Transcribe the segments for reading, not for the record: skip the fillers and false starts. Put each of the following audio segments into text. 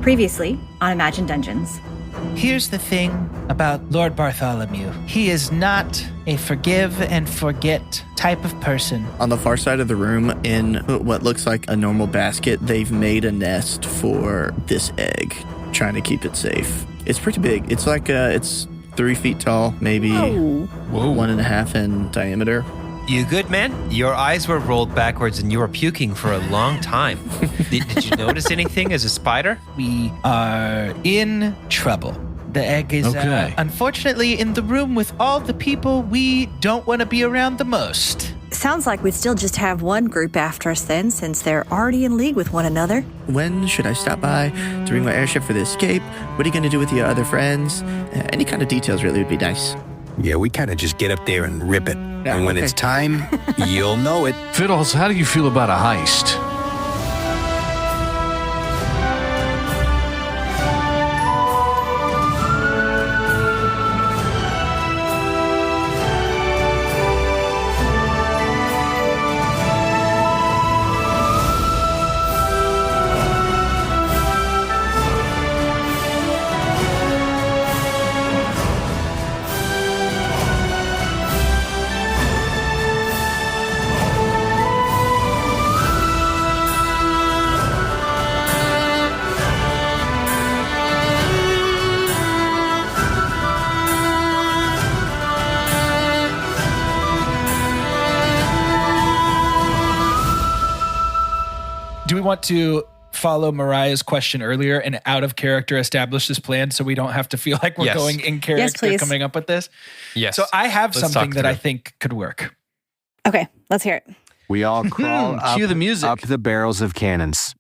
Previously on Imagine Dungeons. Here's the thing about Lord Bartholomew. He is not a forgive and forget type of person. On the far side of the room, in what looks like a normal basket, they've made a nest for this egg, trying to keep it safe. It's pretty big. It's like it's 3 feet tall, maybe 1.5 in diameter. You good, man? Your eyes were rolled backwards and you were puking for a long time. Did you notice anything as a spider? We are in trouble. The egg is unfortunately in the room with all the people we don't want to be around the most. Sounds like we'd still just have one group after us then, since they're already in league with one another. When should I stop by to bring my airship for the escape? What are you going to do with your other friends? Any kind of details really would be nice. Yeah, we kind of just get up there and rip it. And when it's time, you'll know it. Fiddles, how do you feel about a heist? Do we want to follow Mariah's question earlier and out of character establish this plan so we don't have to feel like we're going in character coming up with this? Yes. So I have something that I think could work. Okay, let's hear it. We all crawl Cue the music. up the barrels of cannons.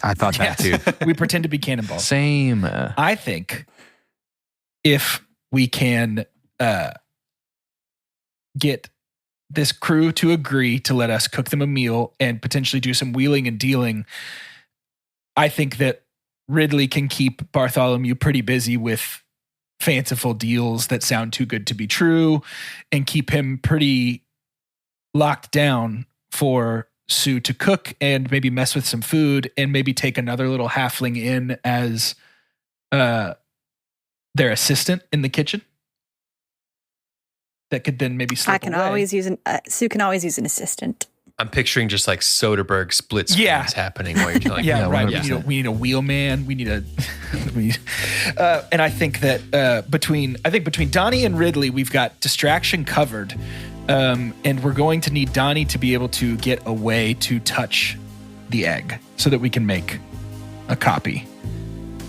I thought that too. We pretend to be cannonballs. Same. I think if we can get this crew to agree to let us cook them a meal and potentially do some wheeling and dealing, I think that Ridley can keep Bartholomew pretty busy with fanciful deals that sound too good to be true and keep him pretty locked down for Sue to cook and maybe mess with some food and maybe take another little halfling in as their assistant in the kitchen. That could then maybe slip away. Sue can always use an assistant. I'm picturing just like Soderbergh split screens happening while you're like, right. We need a wheelman. We need and I think that between Donnie and Ridley, we've got distraction covered. And we're going to need Donnie to be able to get a way to touch the egg so that we can make a copy.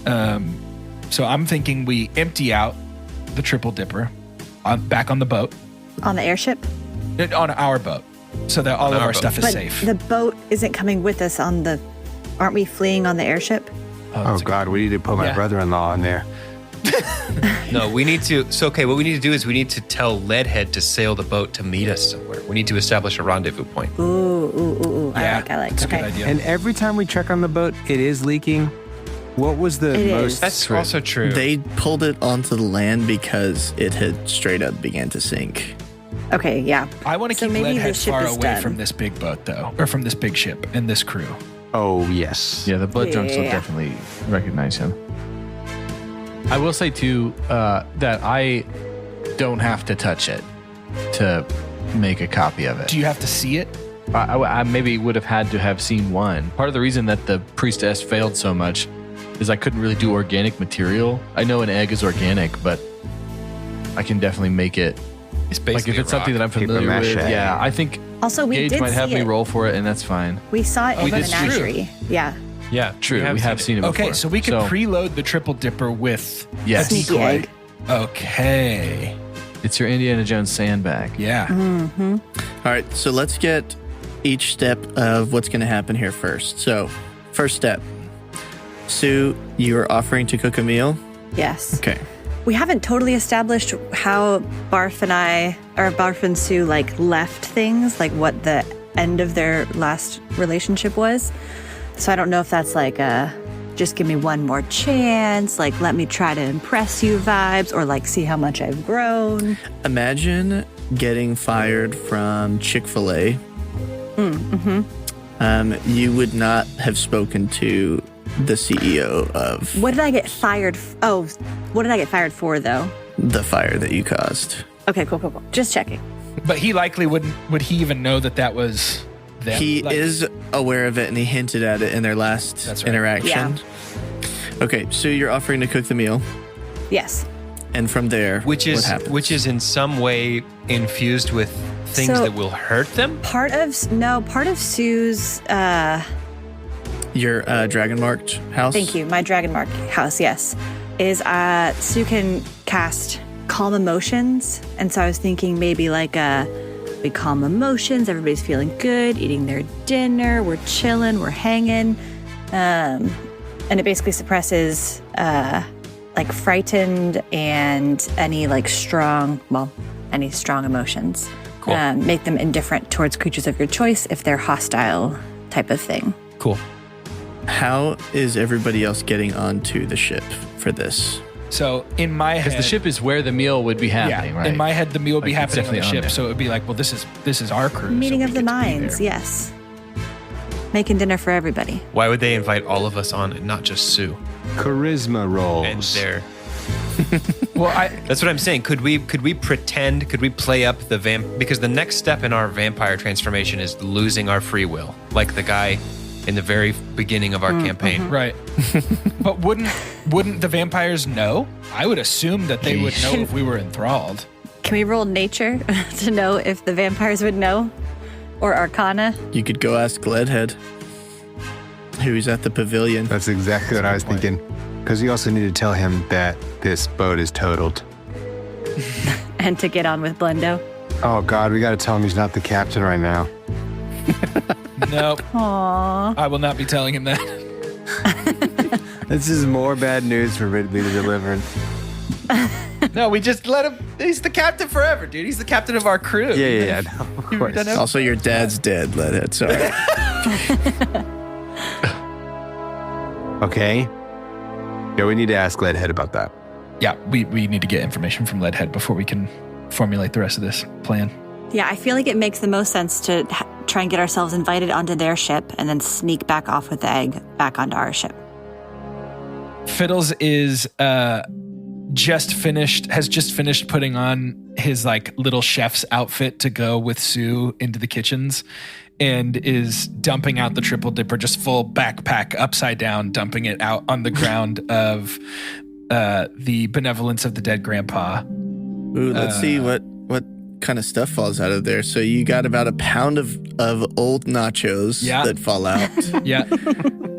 So I'm thinking we empty out the triple dipper back on the boat. On the airship? On our boat. So that all of our stuff is safe. The boat isn't coming with us aren't we fleeing on the airship? Oh God, we need to put my brother-in-law in there. No, we need to. So, okay, what we need to do is we need to tell Leadhead to sail the boat to meet us somewhere. We need to establish a rendezvous point. Ooh. Yeah, I like. That's Okay. a good idea. And every time we check on the boat, it is leaking. What was the most? That's also true. They pulled it onto the land because it had straight up began to sink. Okay, yeah. I want to keep maybe the Leadhead ship far is away done. from this big boat, though, or from this big ship and this crew. Oh, yes. Yeah, the blood drunks will Yeah. definitely recognize him. I will say, too, that I don't have to touch it to make a copy of it. Do you have to see it? I maybe would have had to have seen one. Part of the reason that the priestess failed so much is I couldn't really do organic material. I know an egg is organic, but I can definitely make it. It's basically like if it's something that I'm familiar Paper with. mache. Yeah, I think Also, we Gage did might have see me it. roll for it, and that's fine. We saw it in the that's true. menagerie. Yeah. Yeah, True, we have seen it before. Okay, so we can preload the triple dipper with Yes. a Sneaky decoy. egg. Okay. It's your Indiana Jones sandbag. Yeah. Mm-hmm. All right, so let's get each step of what's going to happen here first. So, first step. Sue, you are offering to cook a meal? Yes. Okay. We haven't totally established how Barf and Sue left things, like what the end of their last relationship was. So I don't know if that's just give me one more chance, let me try to impress you vibes, or see how much I've grown. Imagine getting fired from Chick-fil-A. You would not have spoken to the CEO of What did I get fired? What did I get fired for, though? the fire that you caused. Okay, cool. Just checking. But he likely wouldn't. Would he even know that was them? He is aware of it, and he hinted at it in their last That's right. interaction. Yeah. Okay, so you're offering to cook the meal, Yes. and from there, what happens? which is in some way infused with things So- that will hurt them. Part of Sue's. Your dragon marked house. Thank you. My dragon mark house. Yes, is Sue can cast calm emotions, and so I was thinking maybe like we calm emotions. Everybody's feeling good, eating their dinner. We're chilling. We're hanging, and it basically suppresses like frightened and any strong emotions. Cool. Make them indifferent towards creatures of your choice if they're hostile, type of thing. Cool. How is everybody else getting onto the ship for this? So in my head, Because the ship is where the meal would be happening, right? in my head, the meal would be Like, it's happening on the definitely on ship. there. So it would be like, well, this is our crew. so Meeting we of the get to be minds, there. yes. Making dinner for everybody. Why would they invite all of us on and not just Sue? Charisma And rolls. they're Well, That's what I'm saying. Could we pretend? Could we play up the because the next step in our vampire transformation is losing our free will, like the guy in the very beginning of our campaign. right. But wouldn't the vampires know? I would assume that they would know if we were enthralled. Can we roll nature to know if the vampires would know? Or arcana? You could go ask Leadhead, who's at the pavilion. That's exactly what I was thinking. Because you also need to tell him that this boat is totaled. And to get on with Blendo? Oh, God, we got to tell him he's not the captain right now. No, Aww. I will not be telling him that. This is more bad news for Ridley to deliver. No, we just let him. He's the captain forever, dude. He's the captain of our crew. Yeah, no, of You've course. done everything. Also, your dad's dead, Leadhead. Sorry. Okay. Yeah, we need to ask Leadhead about that. Yeah, we need to get information from Leadhead before we can formulate the rest of this plan. Yeah, I feel like it makes the most sense to try and get ourselves invited onto their ship and then sneak back off with the egg back onto our ship. Fiddles is just finished putting on his little chef's outfit to go with Sue into the kitchens, and is dumping out the triple dipper, just full backpack upside down, dumping it out on the ground of the benevolence of the dead grandpa. Ooh, let's see what kind of stuff falls out of there. So you got about a pound of old nachos that fall out. Yeah.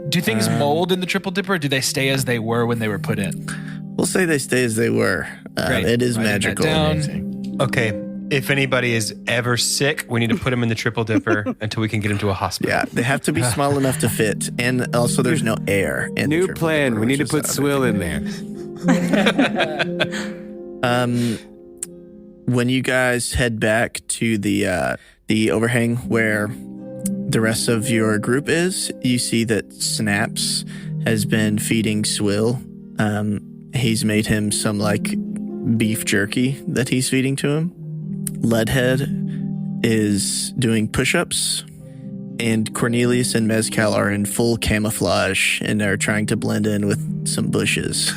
Do things mold in the triple dipper? Or do they stay as they were when they were put in? We'll say they stay as they were. Great. It is Writing that magical. down. Okay. If anybody is ever sick, we need to put him in the triple dipper until we can get him to a hospital. Yeah, they have to be small enough to fit, and also there's no air. In the New triple plan. dipper, We need to which put is Swill in there. When you guys head back to the overhang where the rest of your group is, you see that Snaps has been feeding Swill. He's made him some beef jerky that he's feeding to him. Leadhead is doing push-ups, and Cornelius and Mezcal are in full camouflage and are trying to blend in with some bushes.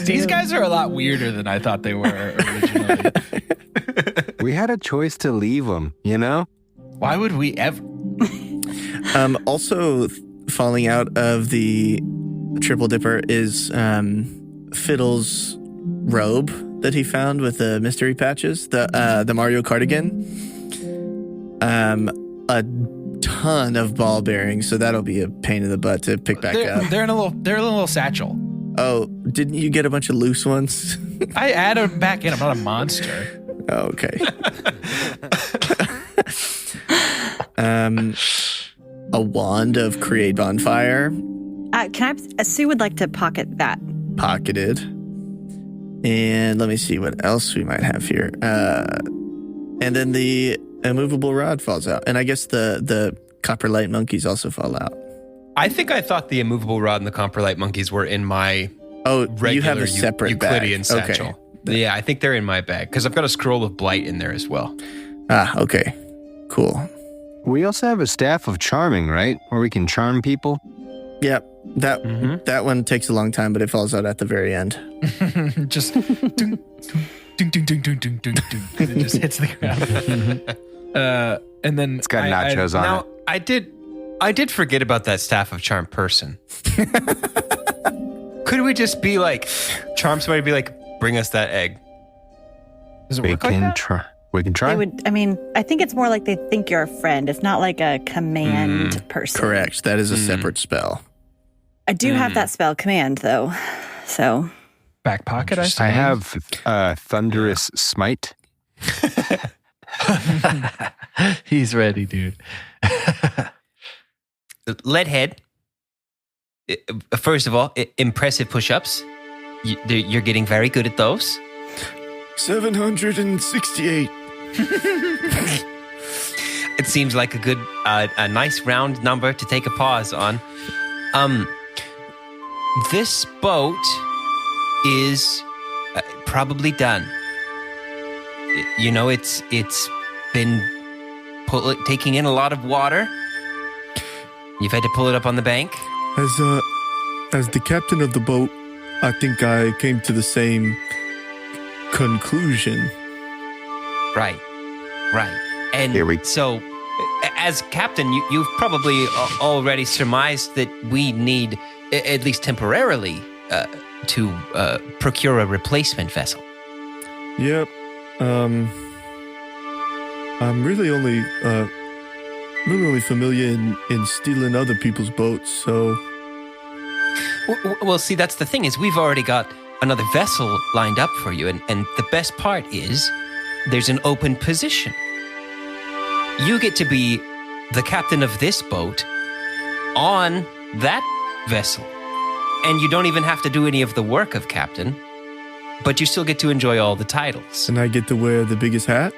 These guys are a lot weirder than I thought they were originally. We had a choice to leave them, you know? Why would we ever? Also, falling out of the triple dipper is Fiddle's robe that he found with the mystery patches, the Mario cardigan. A ton of ball bearings, so that'll be a pain in the butt to pick back up. They're in a little satchel. Oh, didn't you get a bunch of loose ones? I add them back in. I'm not a monster. Oh, okay. A wand of create bonfire, Sue would like to pocket that. pocketed. And let me see what else we might have here. And then the immovable rod falls out. And I guess the copper light monkeys also fall out. I think I thought the immovable rod and the comprolite monkeys were in my Oh, regular you have a separate Euclidean bag. satchel. Okay. Yeah, I think they're in my bag because I've got a scroll of blight in there as well. Ah, okay. Cool. We also have a staff of charming, right? Where we can charm people. Yep. That one takes a long time, but it falls out at the very end. Just ding, ding, ding, ding, ding, ding, ding, ding. And it just hits the ground. And then It's got nachos on Now, it. I did forget about that staff of charm person. Could we just be like, charm somebody, be like, bring us that egg? Does it We work like can that? try. We can try. They would. I mean, I think it's more like they think you're a friend. It's not like a command person. Correct. That is a separate spell. I do have that spell command though, so Back pocket, I I suppose? have thunderous smite. He's ready, dude. Leadhead. First of all, impressive push-ups. You're getting very good at those. 768. It seems like a nice round number to take a pause on. This boat is probably done. You know, it's been taking in a lot of water. You've had to pull it up on the bank. As the captain of the boat, I think I came to the same conclusion. Right. And Here we- so, as captain, you've probably already surmised that we need, at least temporarily, to procure a replacement vessel. Yep. I'm really only familiar in stealing other people's boats, so Well, see, that's the thing, is we've already got another vessel lined up for you, and the best part is there's an open position. You get to be the captain of this boat on that vessel. And you don't even have to do any of the work of captain, but you still get to enjoy all the titles. and I get to wear the biggest hat.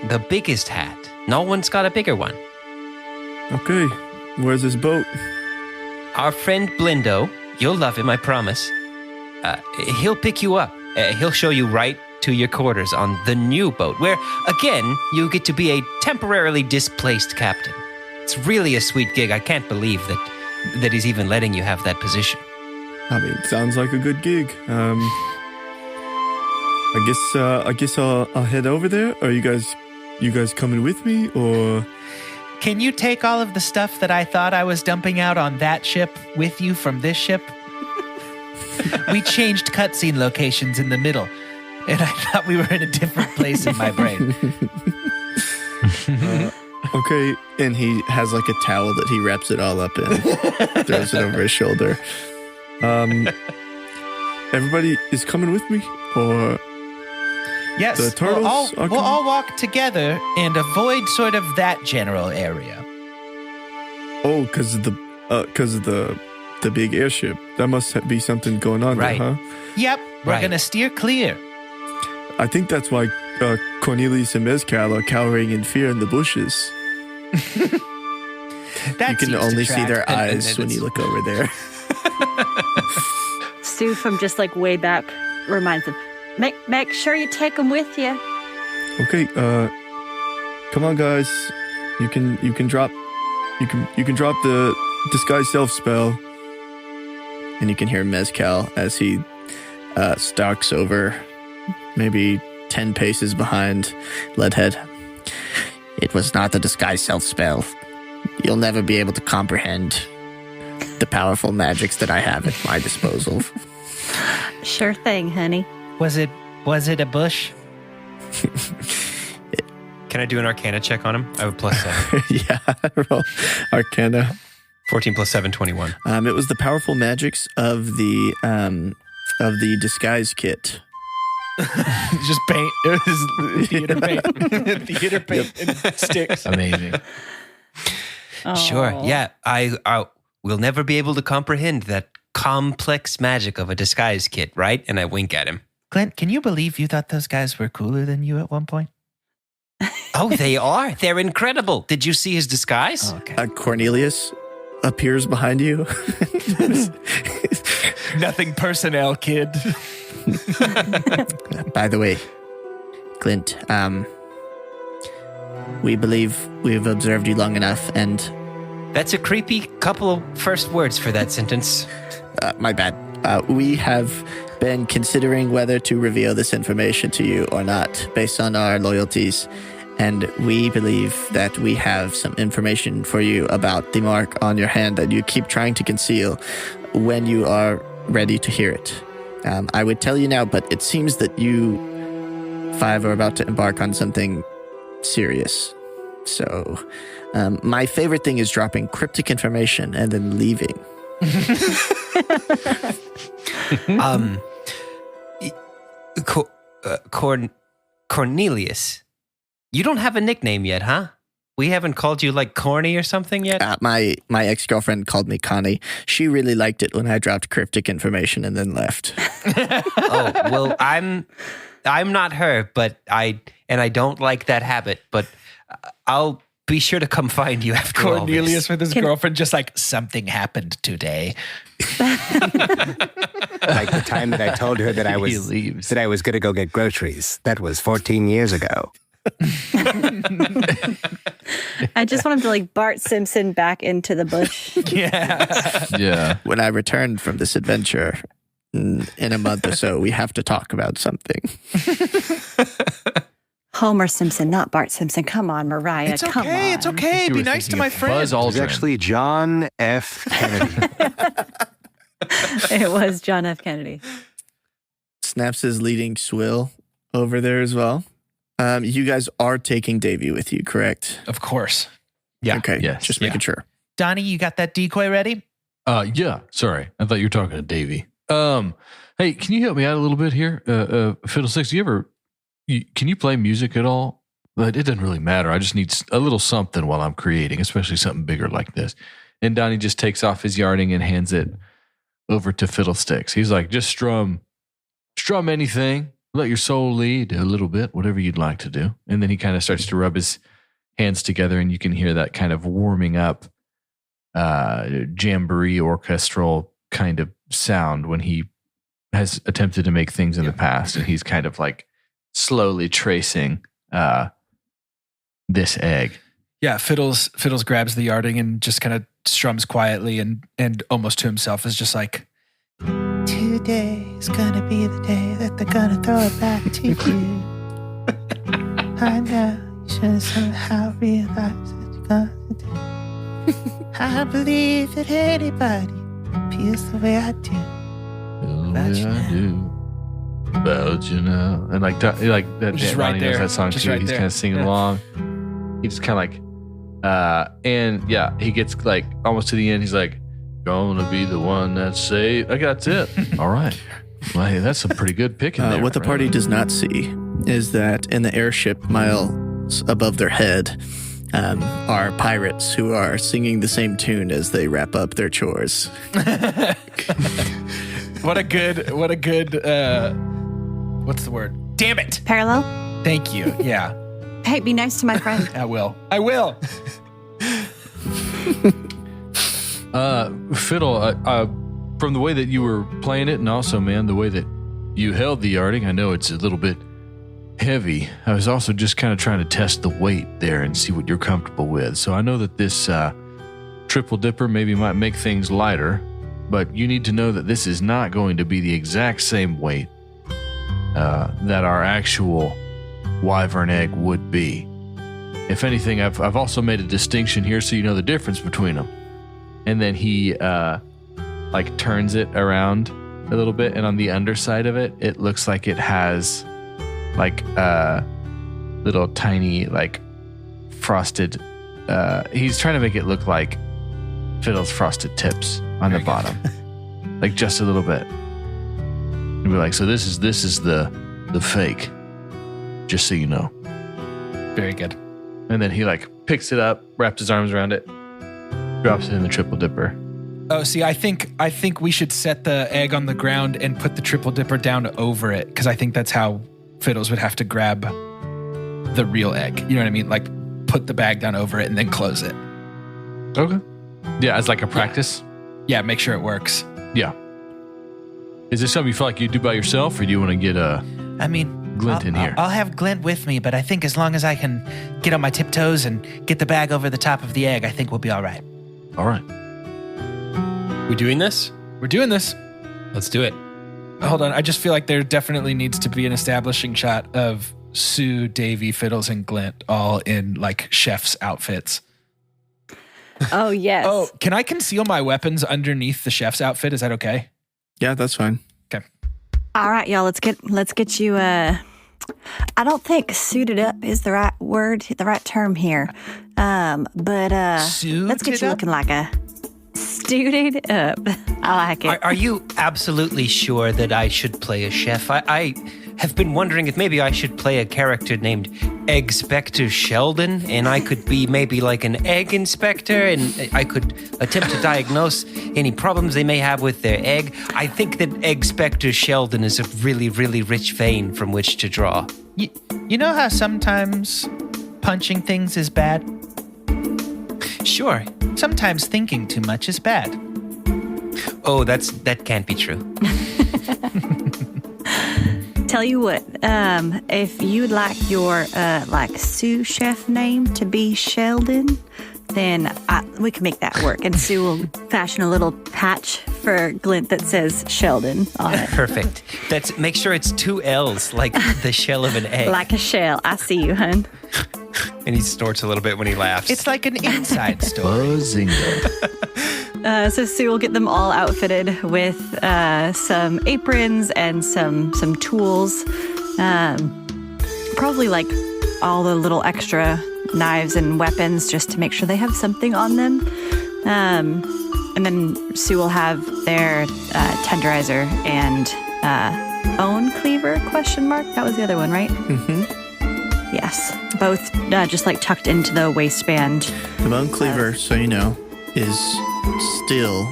The biggest hat. No one's got a bigger one. Okay, where's this boat? Our friend Blindo, you'll love him, I promise. He'll pick you up. He'll show you right to your quarters on the new boat, where, again, you get to be a temporarily displaced captain. It's really a sweet gig. I can't believe that he's even letting you have that position. I mean, sounds like a good gig. I guess I'll head over there. Are you guys coming with me, or? Can you take all of the stuff that I thought I was dumping out on that ship with you from this ship? We changed cutscene locations in the middle, and I thought we were in a different place in my brain. Okay, and he has like a towel that he wraps it all up in, throws it over his shoulder. Everybody is coming with me, or? Yes, The turtles are we'll coming? all walk together and avoid sort of that general area. Oh, because of the big airship. That must be something going on Right. there, huh? Yep, we're Right. gonna steer clear. I think that's why Cornelius and Mezcal are cowering in fear in the bushes. That You can seems to only see track. their and eyes when it's- you look over there. Sue from just like way back reminds them, make sure you take them with you. Okay, come on, guys. You can drop the disguise self spell, and you can hear Mezcal as he stalks over, maybe 10 paces behind Leadhead. It was not the disguise self spell. You'll never be able to comprehend the powerful magics that I have at my disposal. Sure thing, honey. Was it a bush? Can I do an Arcana check on him? I have a +7. Yeah, roll Arcana. 14 + 7, 21. It was the powerful magics of the disguise kit. Just paint. It was theater paint. Theater paint and sticks. Amazing. Sure. Yeah, I will never be able to comprehend that complex magic of a disguise kit, right? And I wink at him. Clint, can you believe you thought those guys were cooler than you at one point? Oh, they are. They're incredible. Did you see his disguise? Oh, okay. Cornelius appears behind you. Nothing personnel, kid. By the way, Clint, We believe we've observed you long enough, and That's a creepy couple of first words for that sentence. my bad. We have been considering whether to reveal this information to you or not based on our loyalties. And we believe that we have some information for you about the mark on your hand that you keep trying to conceal when you are ready to hear it. I would tell you now, but it seems that you 5 are about to embark on something serious. So, my favorite thing is dropping cryptic information and then leaving. Cornelius, you don't have a nickname yet, huh? We haven't called you like Corny or something yet? My ex-girlfriend called me Connie. She really liked it when I dropped cryptic information and then left. Oh, well, I'm not her, but I don't like that habit, but I'll be sure to come find you after Cornelius all with his girlfriend, just like, something happened today. Like the time that I told her that I was going to go get groceries. That was 14 years ago. I just want him to like Bart Simpson back into the bush. Yeah. When I returned from this adventure in a month or so, we have to talk about something. Homer Simpson, not Bart Simpson. Come on, Mariah. It's come okay. on. It's okay. Be nice to my friend. Buzz It was Aldrin. actually John F. Kennedy. It was John F. Kennedy. Snaps is leading Swill over there as well. You guys are taking Davy with you, correct? Of course. Yeah. Okay. Yes. Just making sure. Donnie, you got that decoy ready? Yeah. Sorry, I thought you were talking to Davey. Hey, can you help me out a little bit here? Fiddlesticks, can you play music at all? But it doesn't really matter. I just need a little something while I'm creating, especially something bigger like this. And Donnie just takes off his yarding and hands it over to Fiddlesticks. He's like, just strum anything. Let your soul lead a little bit, whatever you'd like to do. And then he kind of starts to rub his hands together, and you can hear that kind of warming up jamboree orchestral kind of sound when he has attempted to make things in the past. And he's kind of like slowly tracing this egg. Yeah, Fiddles grabs the yarding and just kind of strums quietly and almost to himself is just like, today's gonna be the day that they're gonna throw it back to you. I know you should somehow realize that you're gonna do. I believe that anybody feels the way I do. About you now. And like that Just Donnie right knows there. that song Just too. right He's there. kind of singing Yeah. along. He just kind of like and yeah, he gets like almost to the end. He's like, gonna be the one that say, like, that's it. All right. Well, hey, that's a pretty good pick in there. What the right? party does not see is that in the airship miles above their head are pirates who are singing the same tune as they wrap up their chores. What a good what's the word? Damn it. Parallel? Thank you. Yeah, Hey, be nice to my friend. I will. Fiddle, from the way that you were playing it, and also, man, the way that you held the yarding, I know it's a little bit heavy. I was also just kind of trying to test the weight there and see what you're comfortable with. So I know that this triple dipper maybe might make things lighter, but you need to know that this is not going to be the exact same weight that our actual wyvern egg would be. If anything, I've also made a distinction here so you know the difference between them. And then he like turns it around a little bit, and on the underside of it, it looks like it has like little tiny like frosted. He's trying to make it look like Fiddle's frosted tips on the bottom, like just a little bit. And be like, so this is the fake, just so you know. Very good. And then he like picks it up, wraps his arms around it, drops it in the triple dipper. Oh, see, I think we should set the egg on the ground and put the triple dipper down over it, because I think that's how Fiddles would have to grab the real egg. You know what I mean? Like put the bag down over it and then close it. Okay. Yeah, as like a practice. Yeah, make sure it works. Yeah. Is this something you feel like you do by yourself, or do you want to get a? I mean, Glint in here. I'll have Glint with me, but I think as long as I can get on my tiptoes and get the bag over the top of the egg, I think we'll be all right. All right. We doing this? We're doing this. Let's do it. Hold on. I just feel like there definitely needs to be an establishing shot of Sue, Davy, Fiddles, and Glint all in like chef's outfits. Oh, yes. Oh, can I conceal my weapons underneath the chef's outfit? Is that okay? Yeah, that's fine. Okay. All right, y'all. Let's get you. I don't think suited up is the right word, the right term here. But let's get you looking like a suited up. I like it. Are you absolutely sure that I should play a chef? I have been wondering if maybe I should play a character named Eggspector Sheldon, and I could be maybe like an egg inspector, and I could attempt to diagnose any problems they may have with their egg. I think that Eggspector Sheldon is a really, really rich vein from which to draw. You know how sometimes punching things is bad? Sure. Sometimes thinking too much is bad. Oh, that can't be true. Tell you what, if you'd like your sous chef name to be Sheldon, then we can make that work. And Sue will fashion a little patch for Glint that says Sheldon on it. Perfect. Make sure it's 2 L's, like the shell of an egg. Like a shell. I see you, hun. And he snorts a little bit when he laughs. It's like an inside story. Buzzingo. So Sue will get them all outfitted with some aprons and some tools. Probably like all the little extra knives and weapons just to make sure they have something on them. And then Sue will have their tenderizer and bone cleaver, ? That was the other one, right? Mm-hmm. Yes. Both just like tucked into the waistband. The bone cleaver, so you know, is still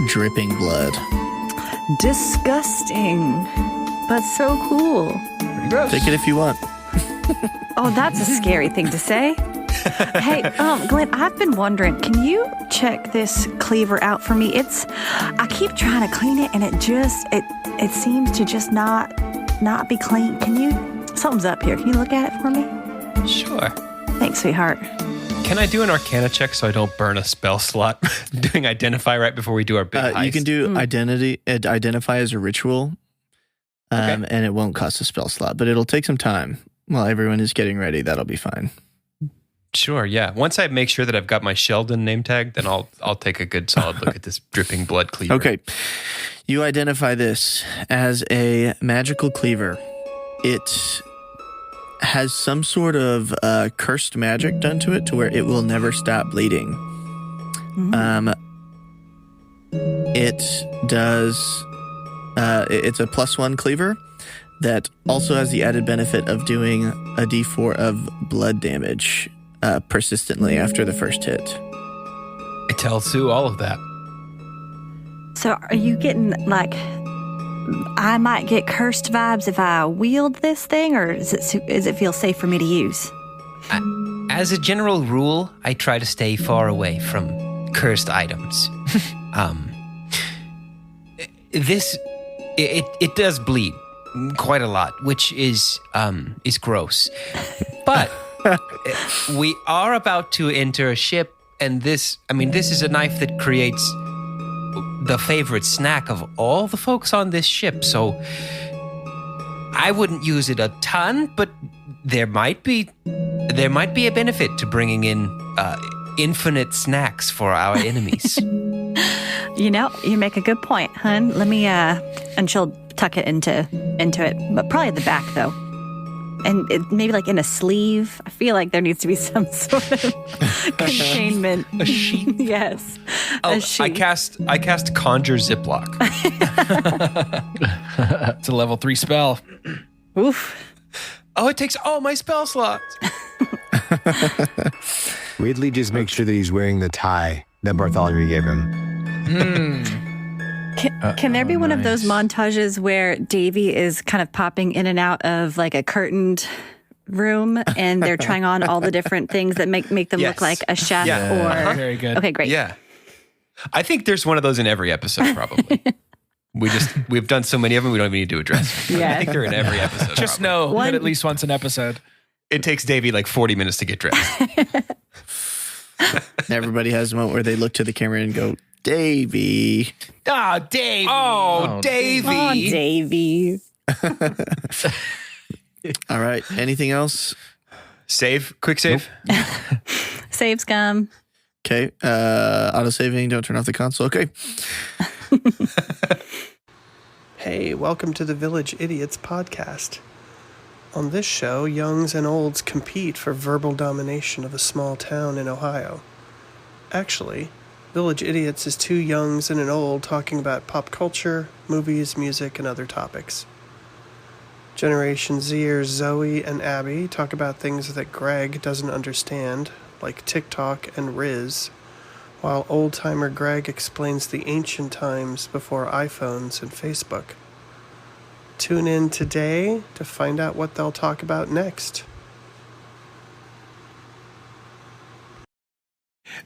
dripping blood. Disgusting, but so cool. Pretty gross. Take it if you want. Oh, that's a scary thing to say. Hey, Glint, I've been wondering, can you check this cleaver out for me? I keep trying to clean it, and it seems to just not be clean. Something's up here. Can you look at it for me? Sure. Thanks, sweetheart. Can I do an Arcana check so I don't burn a spell slot doing Identify right before we do our big heist? You can do Identify as a ritual, and it won't cost a spell slot, but it'll take some time while everyone is getting ready. That'll be fine. Sure, yeah. Once I make sure that I've got my Sheldon name tag, then I'll take a good solid look at this dripping blood cleaver. Okay. You identify this as a magical cleaver. It has some sort of cursed magic done to it to where it will never stop bleeding. Mm-hmm. It does... it's a +1 cleaver that also has the added benefit of doing a d4 of blood damage persistently after the first hit. I tell Sue all of that. So are you getting, like, I might get cursed vibes if I wield this thing, or does it feel safe for me to use? As a general rule, I try to stay far away from cursed items. It does bleed quite a lot, which is gross. But we are about to enter a ship, and this is a knife that creates the favorite snack of all the folks on this ship. So I wouldn't use it a ton, but there might be a benefit to bringing in infinite snacks for our enemies. You know, you make a good point, hun. Let me and she'll tuck it into it, but probably at the back though. And maybe like in a sleeve. I feel like there needs to be some sort of containment. A sheath? Yes. Oh, I cast Conjure Ziploc. It's a level 3 spell. Oof. Oh, it takes all my spell slots. Ridley just makes sure that he's wearing the tie that Bartholomew gave him. Can there be one of those montages where Davy is kind of popping in and out of like a curtained room and they're trying on all the different things that make them look like a chef or... Very good. Okay, great. Yeah. I think there's one of those in every episode, probably. We've done so many of them, we don't even need to address them. Yeah. I think they're in every episode. Just probably. know that at least once an episode. It takes Davey like 40 minutes to get dressed. Everybody has a moment where they look to the camera and go, Davey. Oh, Davey. Oh, Davey. Oh, Davey. All right. Anything else? Save. Quick save. Save scum. Okay. Auto-saving. Don't turn off the console. Okay. Hey, welcome to the Village Idiots podcast. On this show, youngs and olds compete for verbal domination of a small town in Ohio. Actually, Village Idiots is two youngs and an old talking about pop culture, movies, music, and other topics. Generation Zers Zoe and Abby talk about things that Greg doesn't understand, like TikTok and Riz, while old-timer Greg explains the ancient times before iPhones and Facebook. Tune in today to find out what they'll talk about next.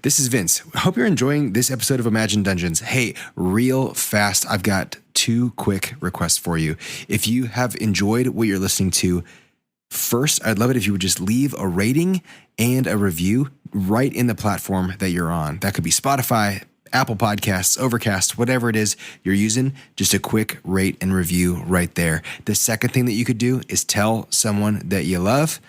This is Vince. Hope you're enjoying this episode of Imagine Dungeons. Hey, real fast, I've got 2 quick requests for you. If you have enjoyed what you're listening to, first, I'd love it if you would just leave a rating and a review right in the platform that you're on. That could be Spotify, Apple Podcasts, Overcast, whatever it is you're using, just a quick rate and review right there. The second thing that you could do is tell someone that you love,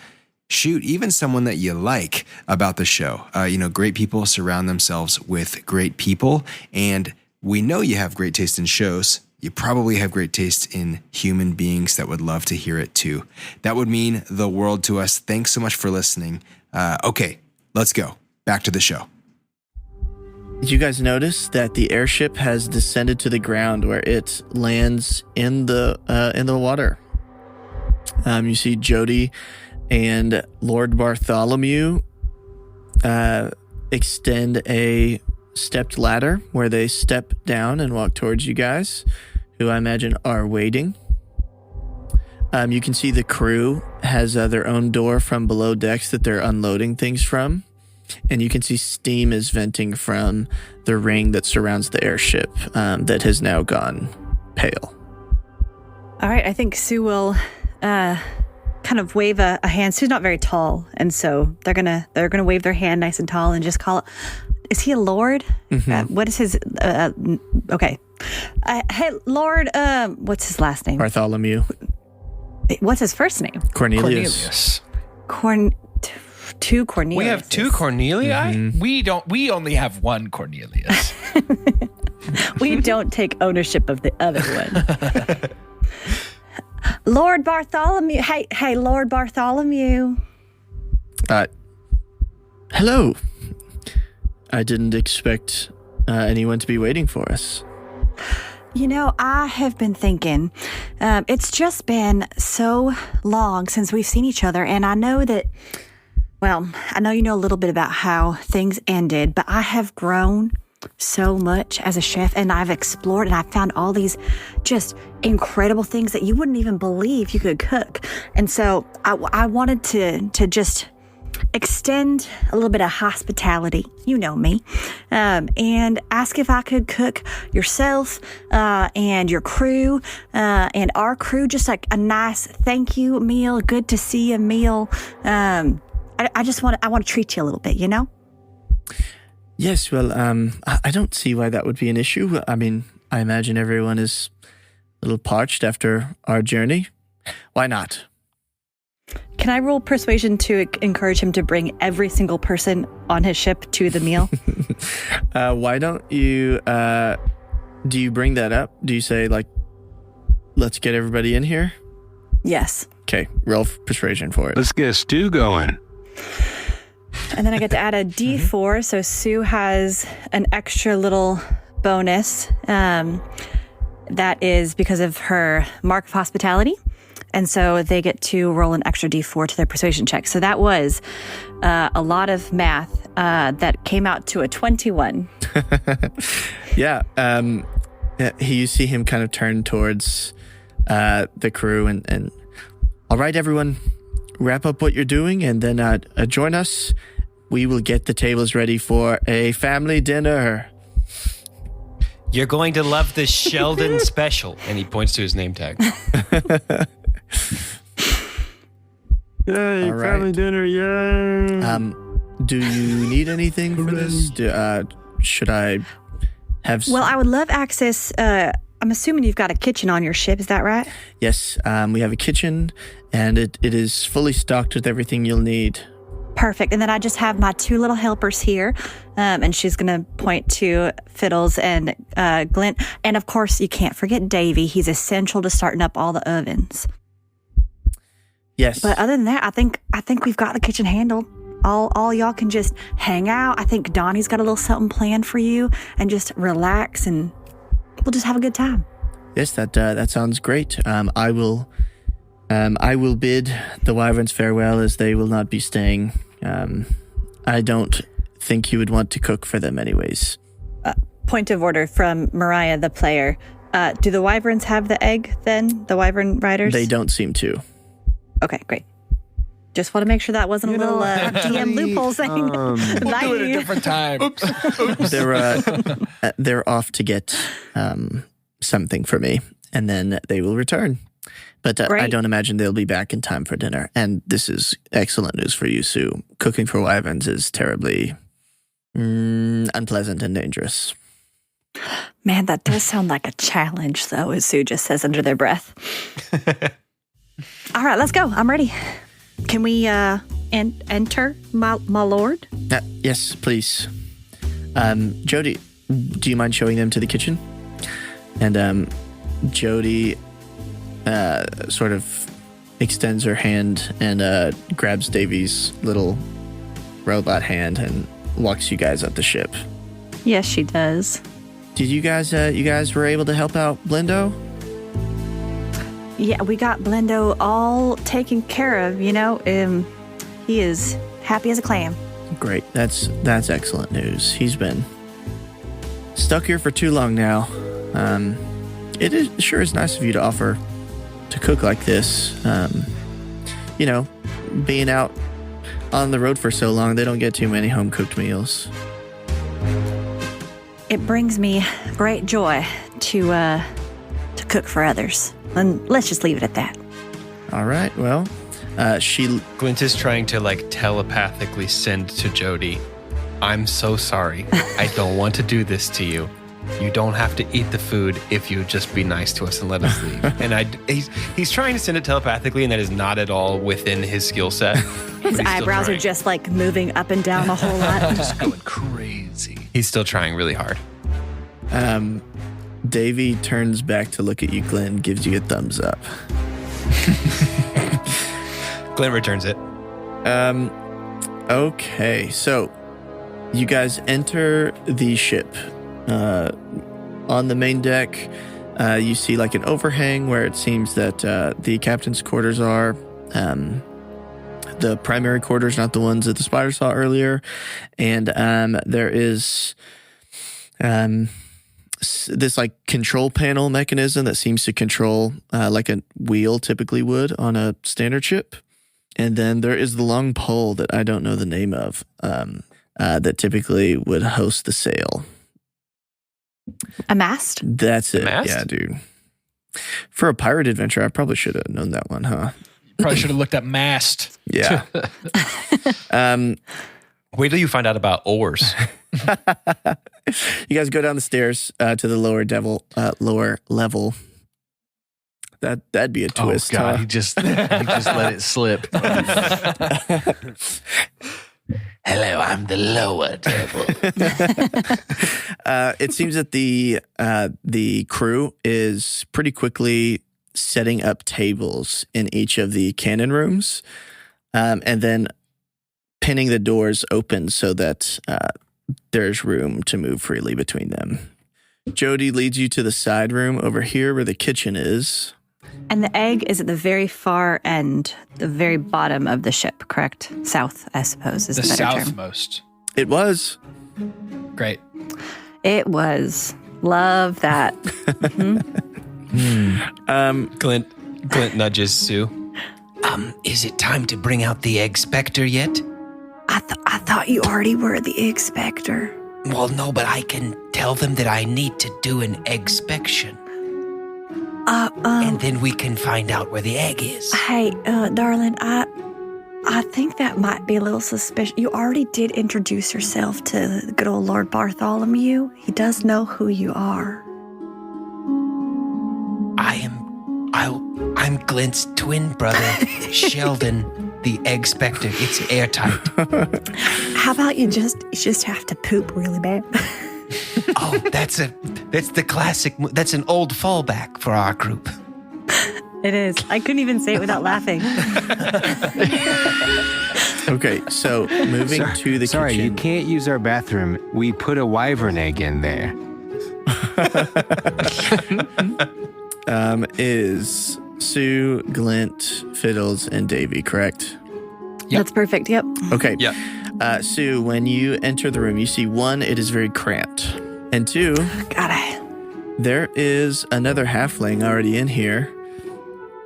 shoot, even someone that you like about the show. Great people surround themselves with great people, and we know you have great taste in shows. You probably have great taste in human beings that would love to hear it too. That would mean the world to us. Thanks so much for listening. Okay, let's go. Back to the show. Did you guys notice that the airship has descended to the ground where it lands in the water? You see Jody and Lord Bartholomew extend a stepped ladder where they step down and walk towards you guys, who I imagine are waiting. You can see the crew has their own door from below decks that they're unloading things from. And you can see steam is venting from the ring that surrounds the airship that has now gone pale. All right, I think Sue will kind of wave a hand. Sue's not very tall, and so they're gonna wave their hand nice and tall and just call it. Is he a lord? Mm-hmm. What is his? Okay, hey Lord. What's his last name? Bartholomew. What's his first name? Cornelius. Two Cornelius. We have 2 Cornelii? Mm-hmm. We only have one Cornelius. We don't take ownership of the other one. Lord Bartholomew. Hey, Lord Bartholomew. Hello. I didn't expect anyone to be waiting for us. I have been thinking, it's just been so long since we've seen each other, and I know that, well, I know you know a little bit about how things ended, but I have grown so much as a chef, and I've explored and I've found all these just incredible things that you wouldn't even believe you could cook. And so I wanted to just extend a little bit of hospitality, you know me, and ask if I could cook yourself and your crew and our crew just like a nice thank you meal, good to see you meal. I want to treat you a little bit, you know? Yes, well, I don't see why that would be an issue. I mean, I imagine everyone is a little parched after our journey. Why not? Can I roll persuasion to encourage him to bring every single person on his ship to the meal? Why don't you, do you bring that up? Do you say, like, let's get everybody in here? Yes. Okay, roll persuasion for it. Let's get a stew going. And then I get to add a D4, so Sue has an extra little bonus. That is because of her mark of hospitality. And so they get to roll an extra D4 to their persuasion check. So that was a lot of math that came out to a 21. Yeah. You see him kind of turn towards the crew and all right, everyone, wrap up what you're doing and then join us. We will get the tables ready for a family dinner. You're going to love the Sheldon special. And he points to his name tag. Yay, family dinner, yay. Do you need anything for this? Should I have... Well, I would love access. I'm assuming you've got a kitchen on your ship. Is that right? Yes, we have a kitchen, and it is fully stocked with everything you'll need. Perfect. And then I just have my 2 little helpers here. And she's going to point to Fiddles and Glint. And of course, you can't forget Davy. He's essential to starting up all the ovens. Yes. But other than that, I think we've got the kitchen handled. All y'all can just hang out. I think Donnie's got a little something planned for you, and just relax, and we'll just have a good time. Yes, that sounds great. I will bid the Wyverns farewell, as they will not be staying. I don't think you would want to cook for them anyways. Point of order from Mariah, the player. Do the Wyverns have the egg then? The Wyvern riders? They don't seem to. Okay, great. Just want to make sure that wasn't a little DM loophole thing. We'll do it a different time. Oops. They're off to get something for me, and then they will return. But I don't imagine they'll be back in time for dinner. And this is excellent news for you, Sue. Cooking for Wyverns is terribly unpleasant and dangerous. Man, that does sound like a challenge, though, as Sue just says under their breath. All right, let's go. I'm ready. Can we enter, my lord? Yes, please. Jody, do you mind showing them to the kitchen? And Jody sort of extends her hand and grabs Davy's little robot hand and walks you guys up the ship. Yes, she does. Did you guys were able to help out Blendo? Yeah, we got Blendo all taken care of, he is happy as a clam. Great. That's excellent news. He's been stuck here for too long now. It sure is nice of you to offer to cook like this. Being out on the road for so long, they don't get too many home-cooked meals. It brings me great joy to cook for others. And let's just leave it at that. All right. Well, Glint is trying to telepathically send to Jody, I'm so sorry. I don't want to do this to you. You don't have to eat the food if you just be nice to us and let us leave. And he's trying to send it telepathically, and that is not at all within his skill set. His eyebrows are just moving up and down a whole lot. Just going crazy. He's still trying really hard. Davy turns back to look at you, Glenn, gives you a thumbs up. Glenn returns it. Okay, so you guys enter the ship. On the main deck, you see an overhang where it seems that the captain's quarters are. The primary quarters, not the ones that the spider saw earlier. And there is this control panel mechanism that seems to control like a wheel typically would on a standard ship. And then there is the long pole that I don't know the name of that typically would host the sail. A mast? That's it. Mast? Yeah, dude. For a pirate adventure, I probably should have known that one, huh? Probably should have looked at mast. Yeah. Wait till you find out about oars. You guys go down the stairs to the lower level. That'd be a twist. Oh God, huh? he just let it slip. Hello, I'm the lower devil. It seems that the crew is pretty quickly setting up tables in each of the cannon rooms, and then pinning the doors open so that there's room to move freely between them. Jody leads you to the side room over here where the kitchen is. And the egg is at the very far end, the very bottom of the ship, correct? South, I suppose, is the better term. Southmost. It was. Great. It was. Love that. Glint nudges Sue. Is it time to bring out the egg specter yet? I thought you already were the egg specter. Well, no, but I can tell them that I need to do an eggspection. And then we can find out where the egg is. Hey, darling, I think that might be a little suspicious. You already did introduce yourself to good old Lord Bartholomew. He does know who you are. I'm Glint's twin brother, Sheldon, the egg specter. It's airtight. How about you just have to poop really bad? Oh, that's the classic. That's an old fallback for our group. It is. I couldn't even say it without laughing. Okay, so moving to the Sorry, kitchen. you can't use our bathroom. We put a wyvern egg in there. Is Sue, Glint, Fiddles, and Davy correct? Yep. That's perfect. Yep. Okay. Yep. Sue, when you enter the room, you see 1, it is very cramped. And 2, Got it. there is another halfling already in here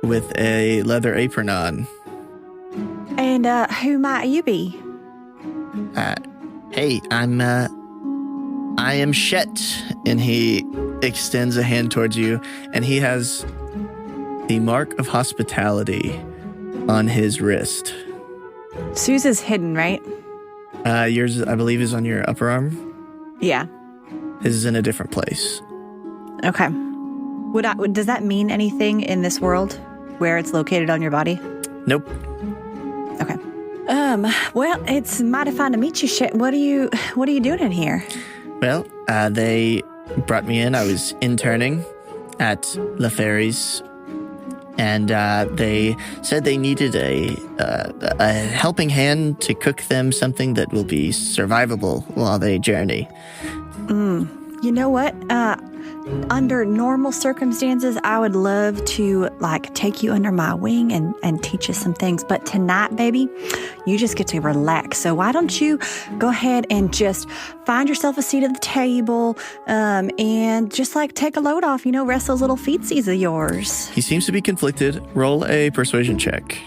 with a leather apron on. And who might you be? Hey, I am Shet. And he extends a hand towards you, and he has the mark of hospitality on his wrist. Sue's is hidden, right? Yours, I believe, is on your upper arm. Yeah. His is in a different place. Okay. Does that mean anything in this world where it's located on your body? Nope. Okay. Well, it's mighty fine to meet you, Shit. What are you doing in here? Well, they brought me in. I was interning at LaFerry's, and they said they needed a helping hand to cook them something that will be survivable while they journey. You know what? Under normal circumstances, I would love to take you under my wing and teach you some things. But tonight, baby, you just get to relax. So why don't you go ahead and just find yourself a seat at the table and just take a load off, rest those little feetsies of yours. He seems to be conflicted. Roll a persuasion check.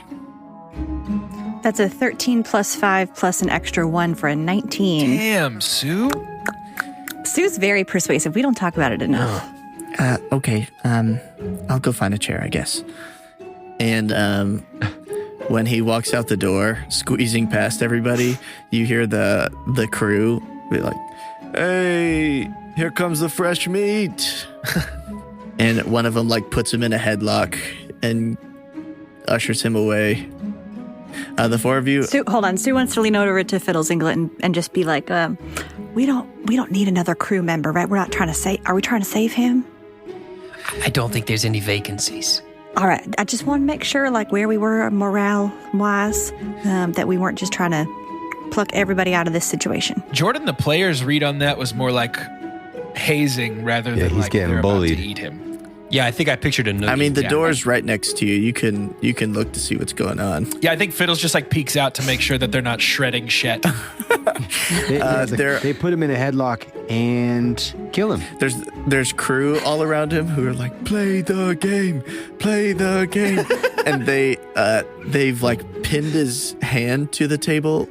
That's a 13 plus 5 plus an extra 1 for a 19. Damn, Sue. Sue's very persuasive. We don't talk about it enough. Okay. I'll go find a chair, I guess. And when he walks out the door, squeezing past everybody, you hear the crew be like, "Hey, here comes the fresh meat." And one of them puts him in a headlock and ushers him away. The 4 of you. Hold on. Sue wants to lean over to Fiddles and Glint and just be like, we don't need another crew member, right? We're not trying to save. Are we trying to save him? I don't think there's any vacancies. All right. I just want to make sure, where we were morale-wise, that we weren't just trying to pluck everybody out of this situation. Jordan, the player's read on that was more like hazing rather than he's getting they're bullied. about to eat him. Yeah, I think I pictured a noogie. I mean, the Yeah. door's right next to you. You can look to see what's going on. Yeah, I think Fiddles just peeks out to make sure that they're not shredding Shet. They put him in a headlock and kill him. There's crew all around him who are like, play the game, and they've pinned his hand to the table.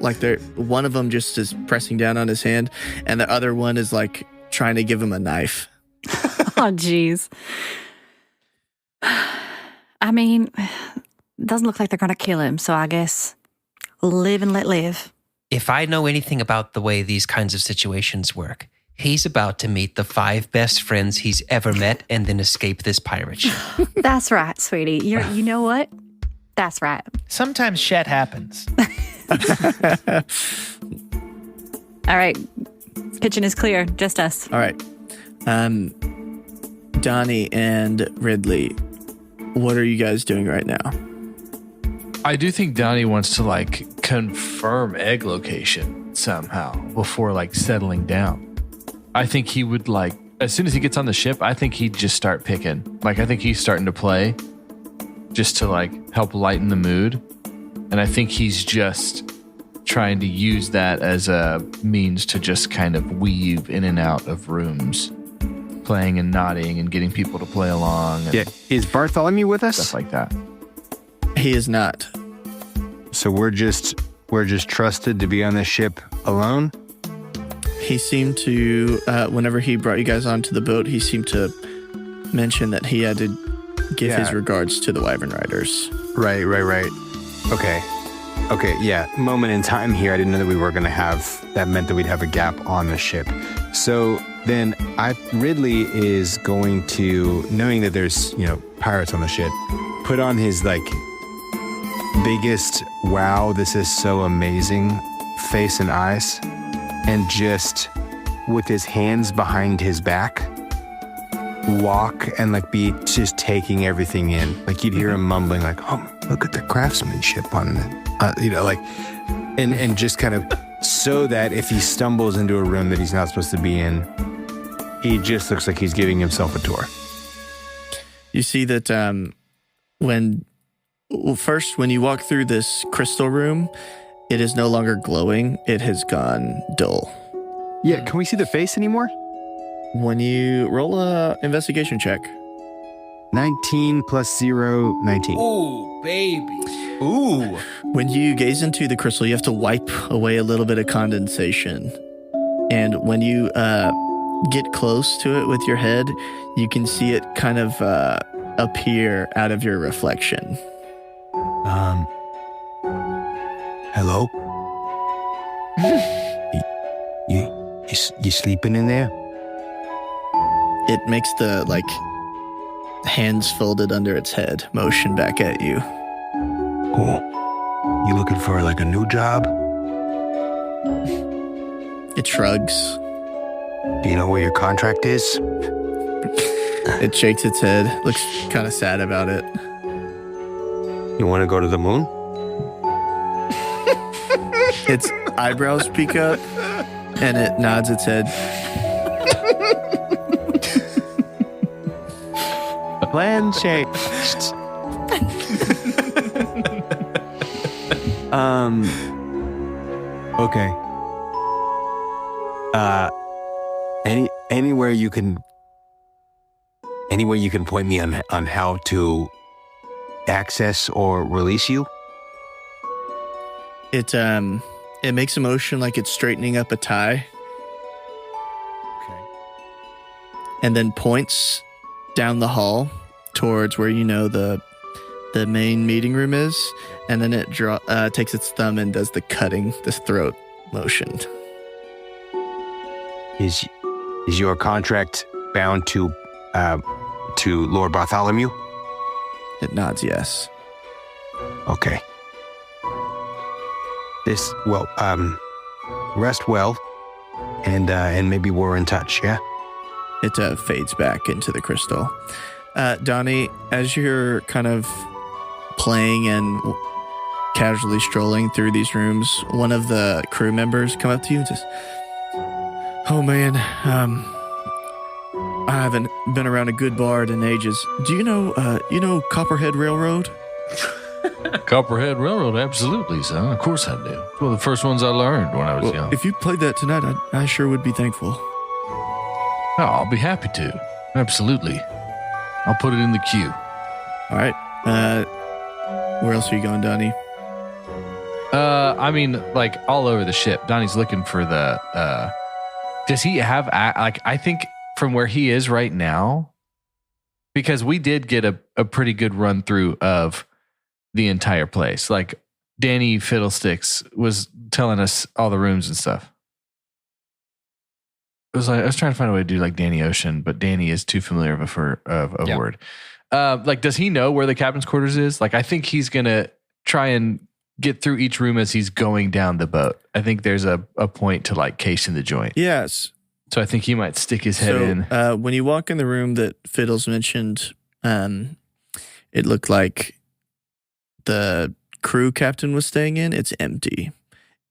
One of them just is pressing down on his hand, and the other one is trying to give him a knife. Oh, jeez. I mean, doesn't look like they're going to kill him, so I guess live and let live. If I know anything about the way these kinds of situations work, he's about to meet the 5 best friends he's ever met and then escape this pirate ship. That's right, sweetie. You know what? That's right. Sometimes Shet happens. All right. Kitchen is clear. Just us. All right. Donnie and Ridley, what are you guys doing right now? I do think Donnie wants to confirm egg location somehow before settling down. I think he would as soon as he gets on the ship, I think he'd just start picking. I think he's starting to play just to help lighten the mood. And I think he's just trying to use that as a means to just kind of weave in and out of rooms, playing and nodding and getting people to play along. And Yeah, is Bartholomew with us? stuff like that. He is not. So we're just trusted to be on this ship alone. He seemed to, whenever he brought you guys onto the boat, he seemed to mention that he had to give his regards to the Wyvern Riders. Right. Okay, yeah. Moment in time here. I didn't know that we were going to have, that meant that we'd have a gap on the ship. So then Ridley is going to, knowing that there's, pirates on the ship, put on his, biggest, wow, this is so amazing face and eyes, and just, with his hands behind his back, walk and be just taking everything in. You'd hear him mumbling oh, look at the craftsmanship on it. And just kind of so that if he stumbles into a room that he's not supposed to be in, he just looks like he's giving himself a tour. You see that when you walk through this crystal room, it is no longer glowing. It has gone dull. Yeah, can we see the face anymore? When you roll a investigation check. 19 plus 0, 19. Ooh, baby. Ooh. When you gaze into the crystal, you have to wipe away a little bit of condensation. And when you get close to it with your head, you can see it kind of appear out of your reflection. Hello? you sleeping in there? It makes the, hands folded under its head motion back at you. Cool. You looking for, a new job? It shrugs. Do you know where your contract is? It shakes its head, looks kind of sad about it. You want to go to the moon? Its eyebrows peek up, and it nods its head. Plan changed. Okay. Anywhere you can point me on how to access or release you? It makes a motion like it's straightening up a tie. Okay. And then points down the hall towards where the main meeting room is, and then it takes its thumb and does the cutting, this throat motion. Is your contract bound to Lord Bartholomew? It nods yes. Okay. Rest well, and maybe we're in touch, yeah? It fades back into the crystal. Donnie, as you're kind of playing and casually strolling through these rooms, one of the crew members come up to you and says, "Oh man, I haven't been around a good bard in ages. Do you know Copperhead Railroad?" Copperhead Railroad, absolutely, son. Of course I do. It's one of the first ones I learned when I was young. If you played that tonight, I sure would be thankful. Oh, I'll be happy to. Absolutely. I'll put it in the queue. All right. Where else are you going, Donnie? All over the ship. Donnie's looking for the, does he have, I think from where he is right now, because we did get a pretty good run through of the entire place. Danny Fiddlesticks was telling us all the rooms and stuff. I was trying to find a way to do Danny Ocean, but Danny is too familiar of a word. Does he know where the captain's quarters is? I think he's gonna try and get through each room as he's going down the boat. I think there's a point to case in the joint. Yes. So I think he might stick his head in. When you walk in the room that Fiddles mentioned, it looked like the crew captain was staying in. It's empty.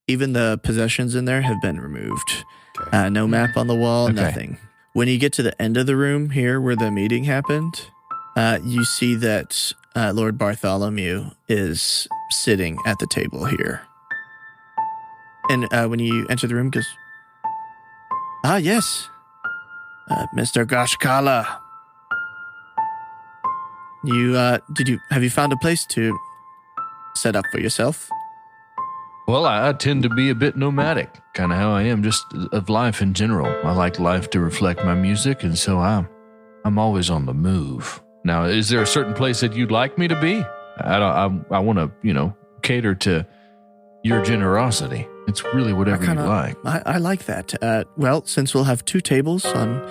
Even the possessions in there have been removed. Okay. No map on the wall, nothing. When you get to the end of the room here where the meeting happened, you see that Lord Bartholomew is sitting at the table here. And when you enter the room, he goes, "Ah, yes, Mr. Ghaash'kalla. Have you found a place to set up for yourself?" Well, I tend to be a bit nomadic, kind of how I am, just of life in general. I like life to reflect my music, and so I'm always on the move. Now, is there a certain place that you'd like me to be? I want to, cater to your generosity. It's really whatever you like. I like that. Well, since we'll have 2 tables on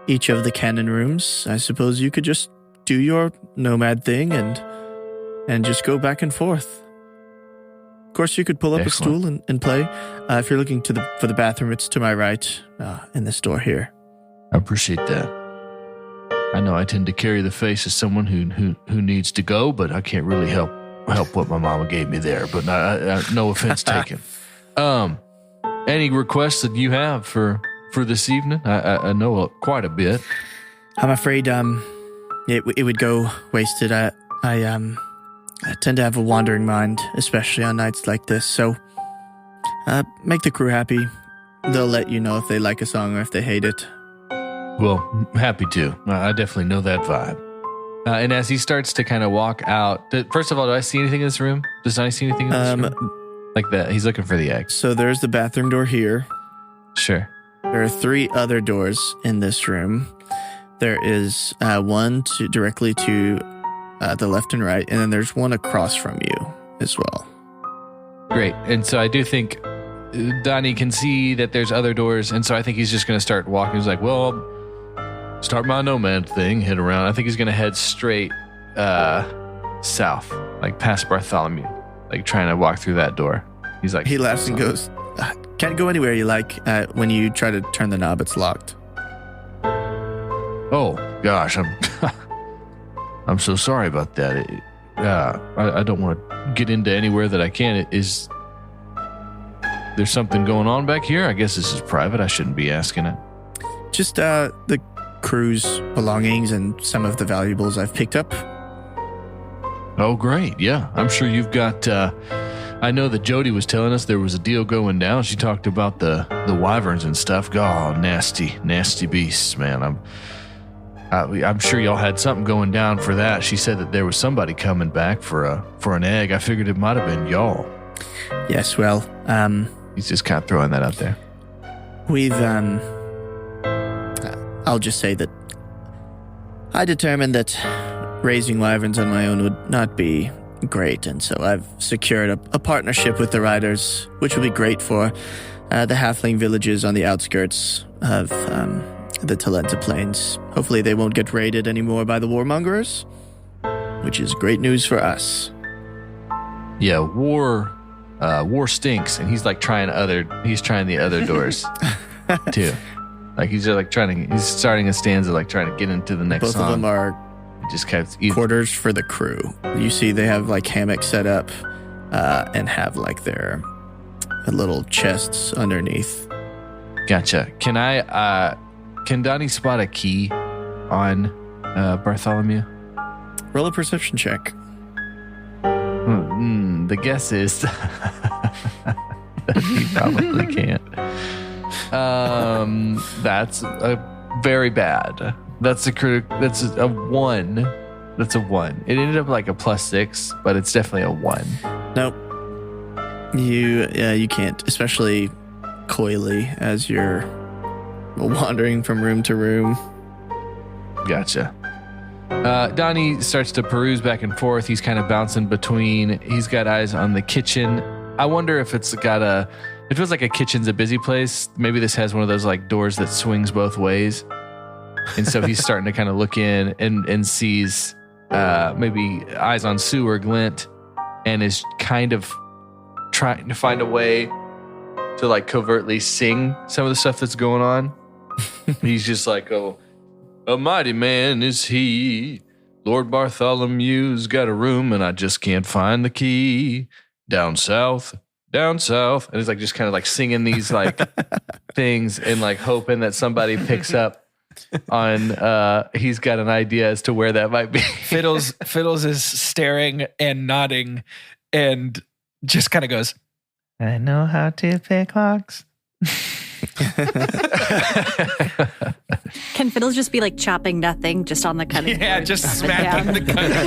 each of the cannon rooms, I suppose you could just do your nomad thing and just go back and forth. Of course, you could pull up Excellent. a stool and play. If you're looking for the bathroom, it's to my right in this door here. I appreciate that. I know I tend to carry the face of someone who needs to go, but I can't really help what my mama gave me there. But I no offense taken. Any requests that you have for this evening? I know quite a bit. I'm afraid it would go wasted. I tend to have a wandering mind, especially on nights like this. So make the crew happy. They'll let you know if they like a song or if they hate it. Well, happy to. I definitely know that vibe. And as he starts to kind of walk out, first of all, do I see anything in this room? Does I see anything in this room? Like that. He's looking for the egg. So there's the bathroom door here. Sure. There are 3 other doors in this room. There is one directly to the left and right, and then there's one across from you as well. Great. And so I do think Donnie can see that there's other doors, and so I think he's just going to start walking. He's like, well, start my nomad thing, head around. I think he's going to head straight south, like past Bartholomew, like trying to walk through that door. He's like, he laughs and goes, can't go anywhere you like. When you try to turn the knob, it's locked. Oh, gosh, I'm so sorry about that. I don't want to get into anywhere that I can. Is there something going on back here? I guess this is private. I shouldn't be asking it. Just the crew's belongings and some of the valuables I've picked up. Oh, great. Yeah, I'm sure you've got... I know that Jody was telling us there was a deal going down. She talked about the wyverns and stuff. God, nasty beasts, man. I'm sure y'all had something going down for that. She said that there was somebody coming back for an egg. I figured it might have been y'all. Yes, well, he's just kind of throwing that out there. We've, I'll just say that I determined that raising wyverns on my own would not be great, and so I've secured a partnership with the riders, which will be great for the halfling villages on the outskirts of the Talenta Plains. Hopefully they won't get raided anymore by the warmongers, which is great news for us. Yeah, war stinks, and he's like trying the other doors too. Like he's just like he's starting a stanza, like trying to get into the next Both song. of them are just kept quarters for the crew. You see they have like hammocks set up and have like their little chests underneath. Gotcha. Can Donnie spot a key on Bartholomew? Roll a perception check. The guess is he probably can't. That's very bad. That's a 1. That's a 1. It ended up like a +6, but it's definitely a 1. Nope. You can't, especially coyly as you're wandering from room to room. Gotcha. Donnie starts to peruse back and forth. He's kind of bouncing between. He's got eyes on the kitchen. I wonder if it feels like a kitchen's a busy place. Maybe this has one of those like doors that swings both ways. And so he's starting to kind of look in and sees maybe eyes on Sue or Glint, and is kind of trying to find a way to like covertly sing some of the stuff that's going on. He's just like, oh, a mighty man is he. Lord Bartholomew's got a room and I just can't find the key. Down south. And he's like just kind of like singing these like things and like hoping that somebody picks up on he's got an idea as to where that might be. Fiddles is staring and nodding and just kind of goes, I know how to pick locks. Can Fiddles just be like chopping nothing just on the cutting board? Yeah, just smacking the cutting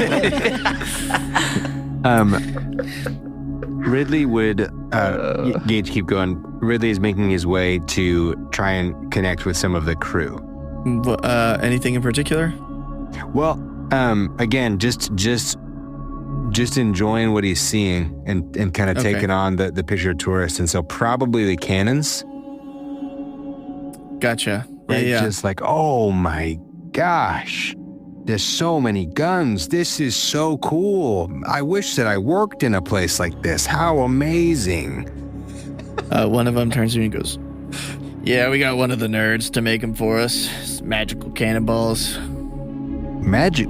board. Ridley would, Gage, keep going. Ridley is making his way to try and connect with some of the crew. Anything in particular? Well, again, just enjoying what he's seeing and kind of taking on the picture of tourists. And so probably the cannons. Gotcha. Right? Yeah. Just like, oh my gosh, there's so many guns. This is so cool. I wish that I worked in a place like this. How amazing. One of them turns to me and goes, yeah, we got one of the nerds to make them for us. It's magical cannonballs. Magic?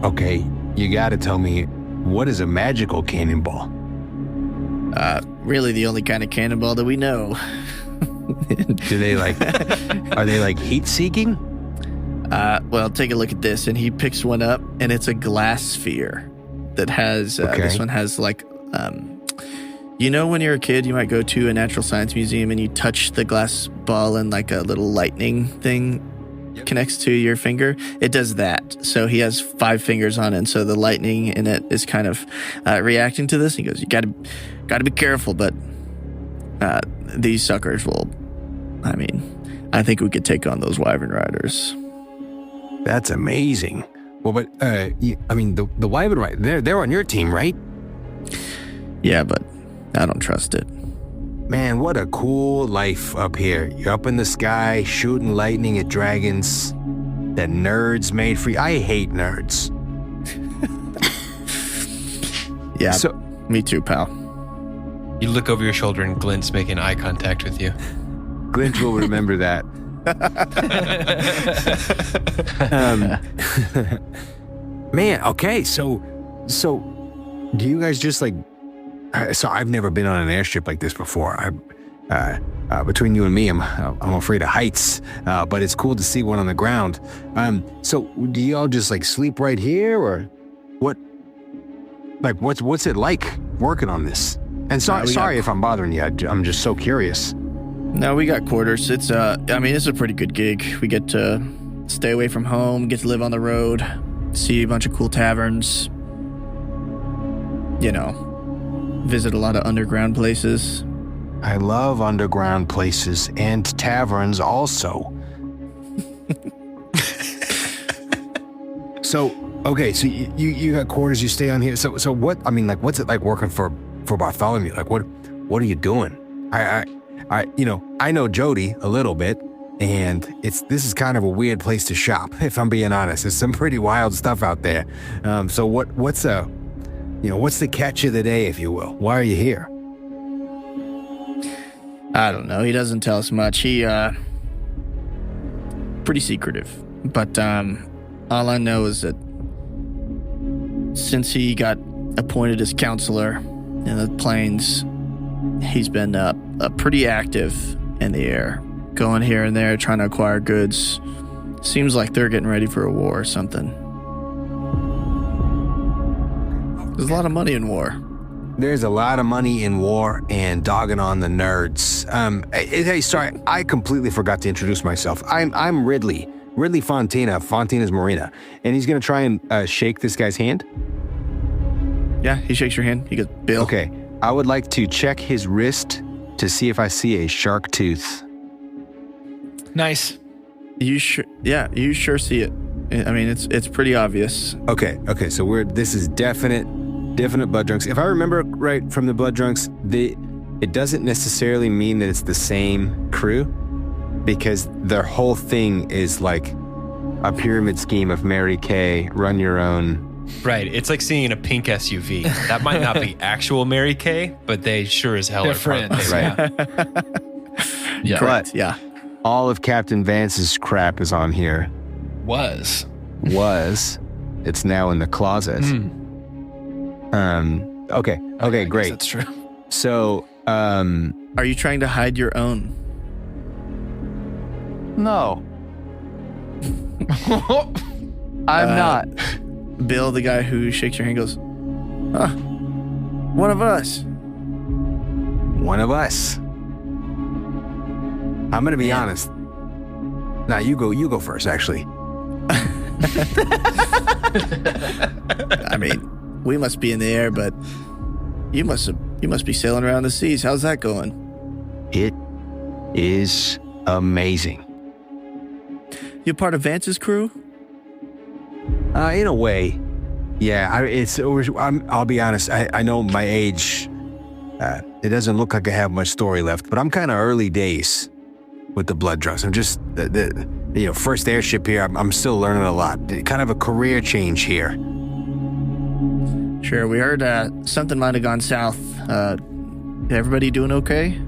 Okay, you gotta tell me, what is a magical cannonball? Really the only kind of cannonball that we know. Do they are they like heat-seeking? Well, take a look at this. And he picks one up, and it's a glass sphere that has, this one has like, you know, when you're a kid, you might go to a natural science museum and you touch the glass ball and like a little lightning thing connects to your finger. It does that. So he has 5 fingers on it. And so the lightning in it is kind of reacting to this. He goes, you gotta be careful, but these suckers will, I think we could take on those wyvern riders. That's amazing. Well, but, the wyvern riders, they're on your team, right? Yeah, but I don't trust it. Man, what a cool life up here. You're up in the sky, shooting lightning at dragons that nerds made for you. I hate nerds. Yeah, me too, pal. You look over your shoulder and Glint's making eye contact with you. Glint will remember that. Man, okay, so do you guys just like... So I've never been on an airstrip like this before. Between you and me, I'm afraid of heights, but it's cool to see one on the ground. So do you all just like sleep right here, or what? Like what's it like working on this? And sorry if I'm bothering you. I'm just so curious. No, we got quarters. It's it's a pretty good gig. We get to stay away from home, get to live on the road, see a bunch of cool taverns. You know. Visit a lot of underground places. I love underground places and taverns also. So you got quarters, you stay on here. So what, what's it like working for Bartholomew? Like what are you doing? I know Jody a little bit, and this is kind of a weird place to shop, if I'm being honest. There's some pretty wild stuff out there. So what's the catch of the day, if you will? Why are you here? I don't know. He doesn't tell us much. He, pretty secretive. But, all I know is that since he got appointed as counselor in the plains, he's been, pretty active in the air. Going here and there, trying to acquire goods. Seems like they're getting ready for a war or something. There's a lot of money in war. There's a lot of money in war and dogging on the nerds. Hey, sorry, I completely forgot to introduce myself. I'm Ridley Fontina, Fontina's Marina, and he's gonna try and shake this guy's hand. Yeah, he shakes your hand. He goes, Bill. Okay, I would like to check his wrist to see if I see a shark tooth. Nice. You sure? Yeah, you sure see it. It's pretty obvious. Okay. So this is definite blood drunks. If I remember right from the blood drunks, it doesn't necessarily mean that it's the same crew, because their whole thing is like a pyramid scheme of Mary Kay, run your own. Right. It's like seeing a pink SUV. That might not be actual Mary Kay, but they sure as hell They're are friends, right? Yeah. Correct. Yeah. All of Captain Vance's crap is on here. Was. It's now in the closet. Okay, great. That's true. So, Are you trying to hide your own? No. I'm not. Bill, the guy who shakes your hand, goes, one of us. I'm going to be honest. Nah, you go first, actually. We must be in the air, but you must have You must be sailing around the seas. How's that going? It is amazing. You part of Vance's crew? In a way, yeah. I'll be honest. I know my age. It doesn't look like I have much story left, but I'm kind of early days with the Blood Drunks. I'm just first airship here. I'm still learning a lot. Kind of a career change here. Sure. We heard something might have gone south. Everybody doing okay?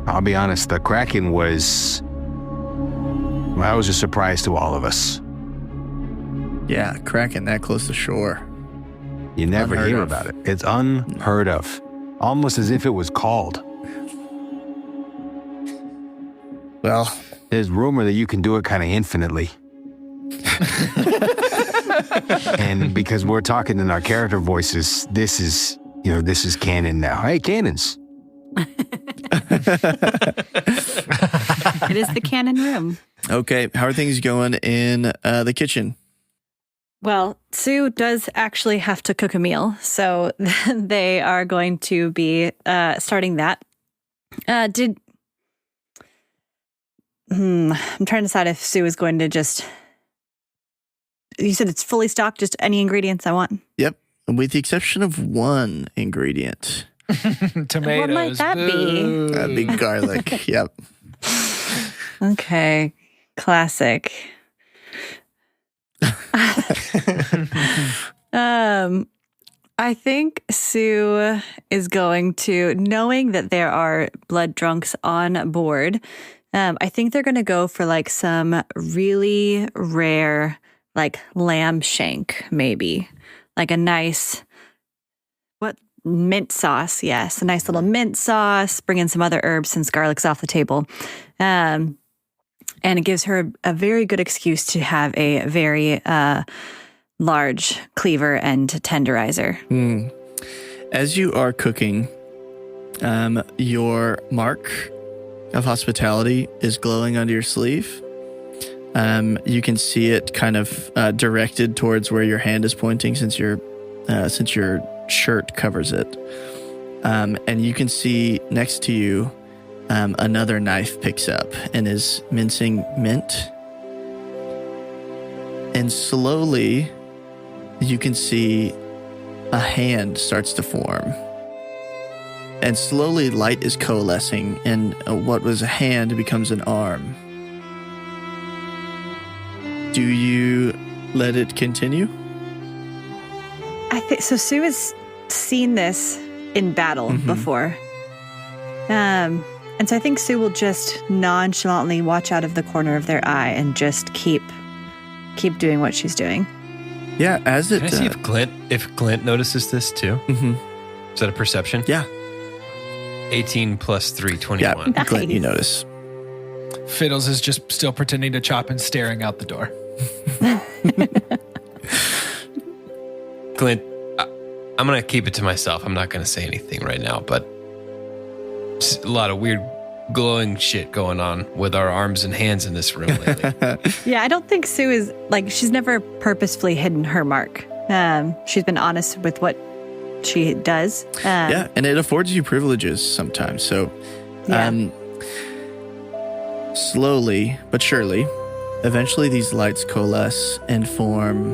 I'll be honest. The Kraken was. Well, that was a surprise to all of us. Yeah, Kraken that close to shore. You never Unheard hear of. about it. It's unheard of. Almost as if it was called. Well, there's rumor that you can do it kind of infinitely. And because we're talking in our character voices, this is canon now. Hey, cannons. It is the canon room. Okay, how are things going in the kitchen? Well, Sue does actually have to cook a meal, so they are going to be starting that. I'm trying to decide if Sue is going to just... You said it's fully stocked, just any ingredients I want? Yep, with the exception of one ingredient. Tomatoes. What might that be? That'd be garlic, yep. Okay, classic. I think Sue is going to, knowing that there are blood drunks on board, I think they're going to go for like some really rare, like lamb shank, maybe. Like a nice, mint sauce. Yes, a nice little mint sauce. Bring in some other herbs since garlic's off the table. And it gives her a very good excuse to have a very large cleaver and tenderizer. As you are cooking, your mark of hospitality is glowing under your sleeve. You can see it kind of directed towards where your hand is pointing since your shirt covers it. And you can see next to you another knife picks up and is mincing mint. And slowly, you can see a hand starts to form. And slowly, light is coalescing, and what was a hand becomes an arm. Do you let it continue? I think so. Sue has seen this in battle before. And so I think Sue will just nonchalantly watch out of the corner of their eye and just keep doing what she's doing. Yeah, as it... Can I see if Glint notices this too? Mm-hmm. Is that a perception? Yeah. 18 plus 3, 21. Yeah, Nice. Glint, you notice. Fiddles is just still pretending to chop and staring out the door. Glint, I'm going to keep it to myself. I'm not going to say anything right now, but a lot of weird glowing shit going on with our arms and hands in this room lately. Yeah, I don't think Sue is, she's never purposefully hidden her mark. She's been honest with what she does. Yeah, and it affords you privileges sometimes. So, slowly but surely, eventually these lights coalesce and form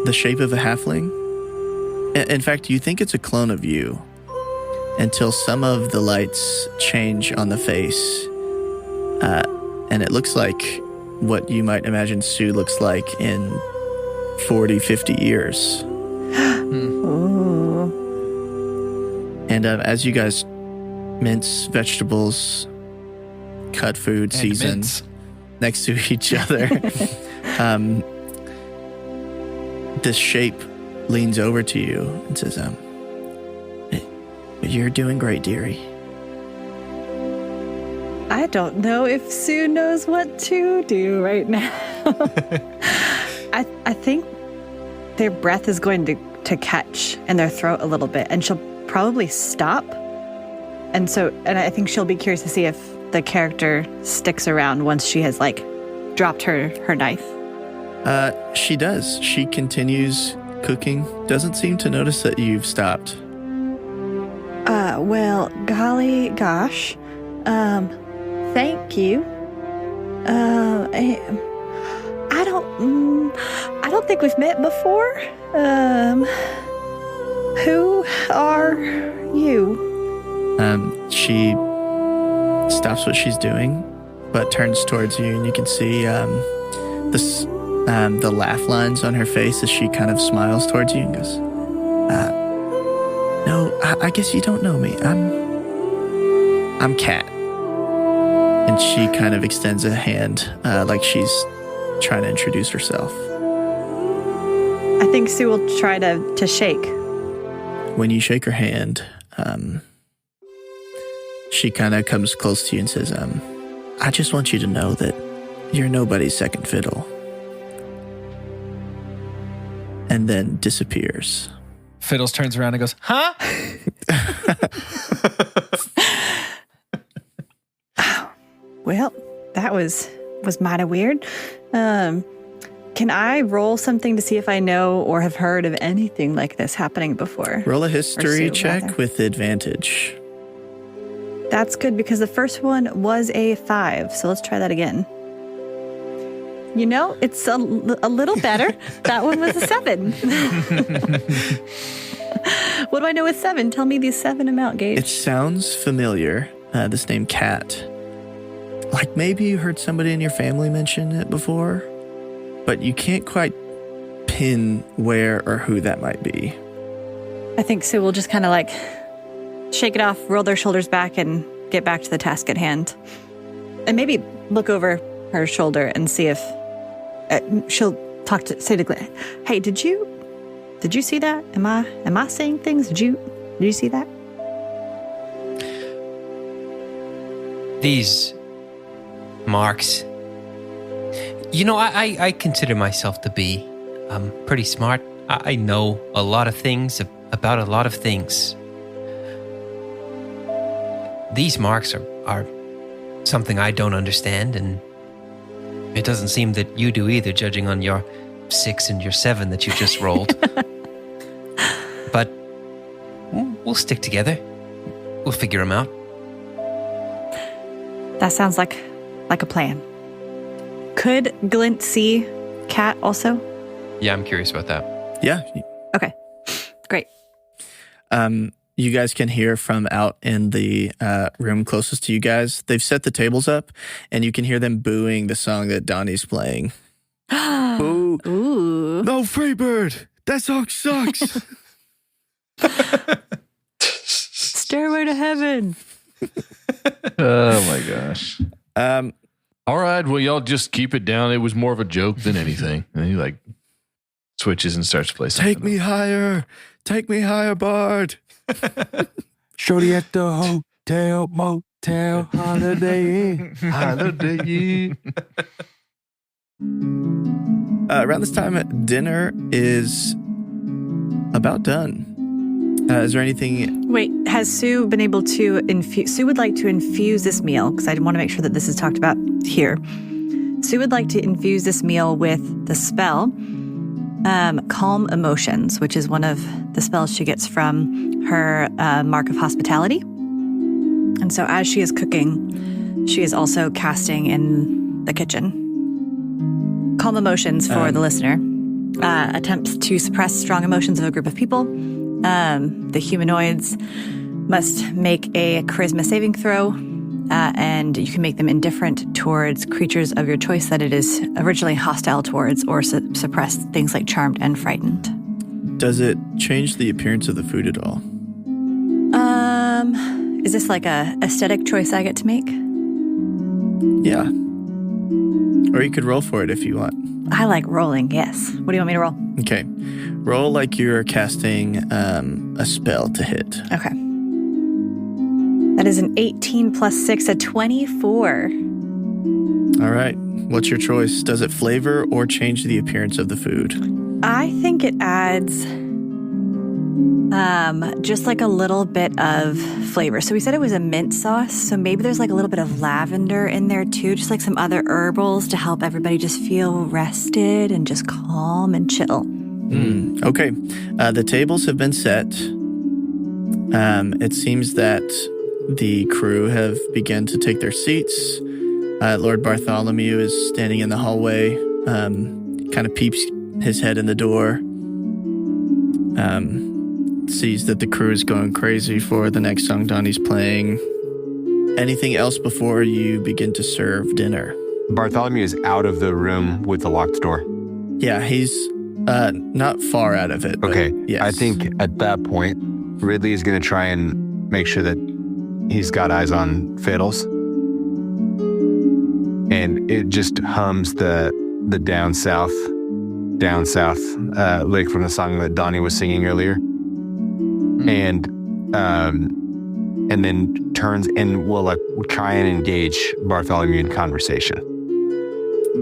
the shape of a halfling. In fact, you think it's a clone of you until some of the lights change on the face. And it looks like what you might imagine Sue looks like in 40, 50 years. And as you guys mince vegetables, cut food, And season mince. next to each other, this shape leans over to you and says, "You're doing great, dearie." I don't know if Sue knows what to do right now. I think their breath is going to catch in their throat a little bit, and she'll probably stop. And I think she'll be curious to see if the character sticks around once she has dropped her knife. She does. She continues cooking. Doesn't seem to notice that you've stopped. Well, golly gosh. Thank you. I don't think we've met before. Who are you? She stops what she's doing, but turns towards you, and you can see the laugh lines on her face as she kind of smiles towards you and goes, "No, I guess you don't know me. I'm Kat." And she kind of extends a hand, like she's trying to introduce herself. I think Sue will try to shake. When you shake her hand, she kind of comes close to you and says, "I just want you to know that you're nobody's second fiddle." And then disappears. Fiddles turns around and goes, huh? Well, that was mighty weird. Can I roll something to see if I know or have heard of anything like this happening before? Roll a history Sue, check rather. with advantage. That's good because the first one was a 5, so let's try that again. You know, it's a little better. That one was a 7. What do I know with 7? Tell me the 7 amount, Gage. It sounds familiar, this name Kat. Like maybe you heard somebody in your family mention it before, but you can't quite pin where or who that might be. I think Sue will just kind of like shake it off, roll their shoulders back, and get back to the task at hand. And maybe look over her shoulder and see if she'll say to Glenn, "Hey, did you see that? Am I saying things? Did you see that?" These marks. You know, I consider myself to be pretty smart. I know a lot of things about a lot of things. These marks are something I don't understand, and it doesn't seem that you do either, judging on your 6 and your 7 that you just rolled. But we'll stick together. We'll figure them out. That sounds like a plan. Could Glint see Kat also? Yeah, I'm curious about that. Yeah. Okay, great. You guys can hear from out in the room closest to you guys. They've set the tables up, and you can hear them booing the song that Donnie's playing. Boo. Ooh. No, Freebird. That song sucks. Stairway to Heaven. Oh my gosh. All right, well, y'all just keep it down. It was more of a joke than anything. And he like switches and starts to play something. Take me higher. Take me higher, Bard. Shorty at the hotel, motel, Holiday Inn, Holiday Inn. Around this time, dinner is about done. Is there anything? Wait, has Sue been able to infuse? Sue would like to infuse this meal, because I want to make sure that this is talked about here. Sue would like to infuse this meal with the spell Calm Emotions, which is one of the spells she gets from her Mark of Hospitality. And so as she is cooking, she is also casting in the kitchen. Calm Emotions, for the listener, attempts to suppress strong emotions of a group of people. The humanoids must make a charisma saving throw, and you can make them indifferent towards creatures of your choice that it is originally hostile towards, or suppress things like charmed and frightened. Does it change the appearance of the food at all? Is this like a aesthetic choice I get to make? Yeah. Or you could roll for it if you want. I like rolling, yes. What do you want me to roll? Okay. Roll like you're casting a spell to hit. Okay. That is an 18 plus 6, a 24. All right. What's your choice? Does it flavor or change the appearance of the food? I think it adds just like a little bit of flavor. So we said it was a mint sauce, so maybe there's like a little bit of lavender in there too, just like some other herbals to help everybody just feel rested and just calm and chill. Okay. The tables have been set. It seems that the crew have begun to take their seats. Lord Bartholomew is standing in the hallway, kind of peeps his head in the door, sees that the crew is going crazy for the next song Donnie's playing. Anything else before you begin to serve dinner? Bartholomew is out of the room with the locked door. Yeah, he's not far out of it. Okay, yes. I think at that point, Ridley is going to try and make sure that he's got eyes on Fiddles. And it just hums the down south lick from the song that Donnie was singing earlier. And then turns and will try and engage Bartholomew in conversation.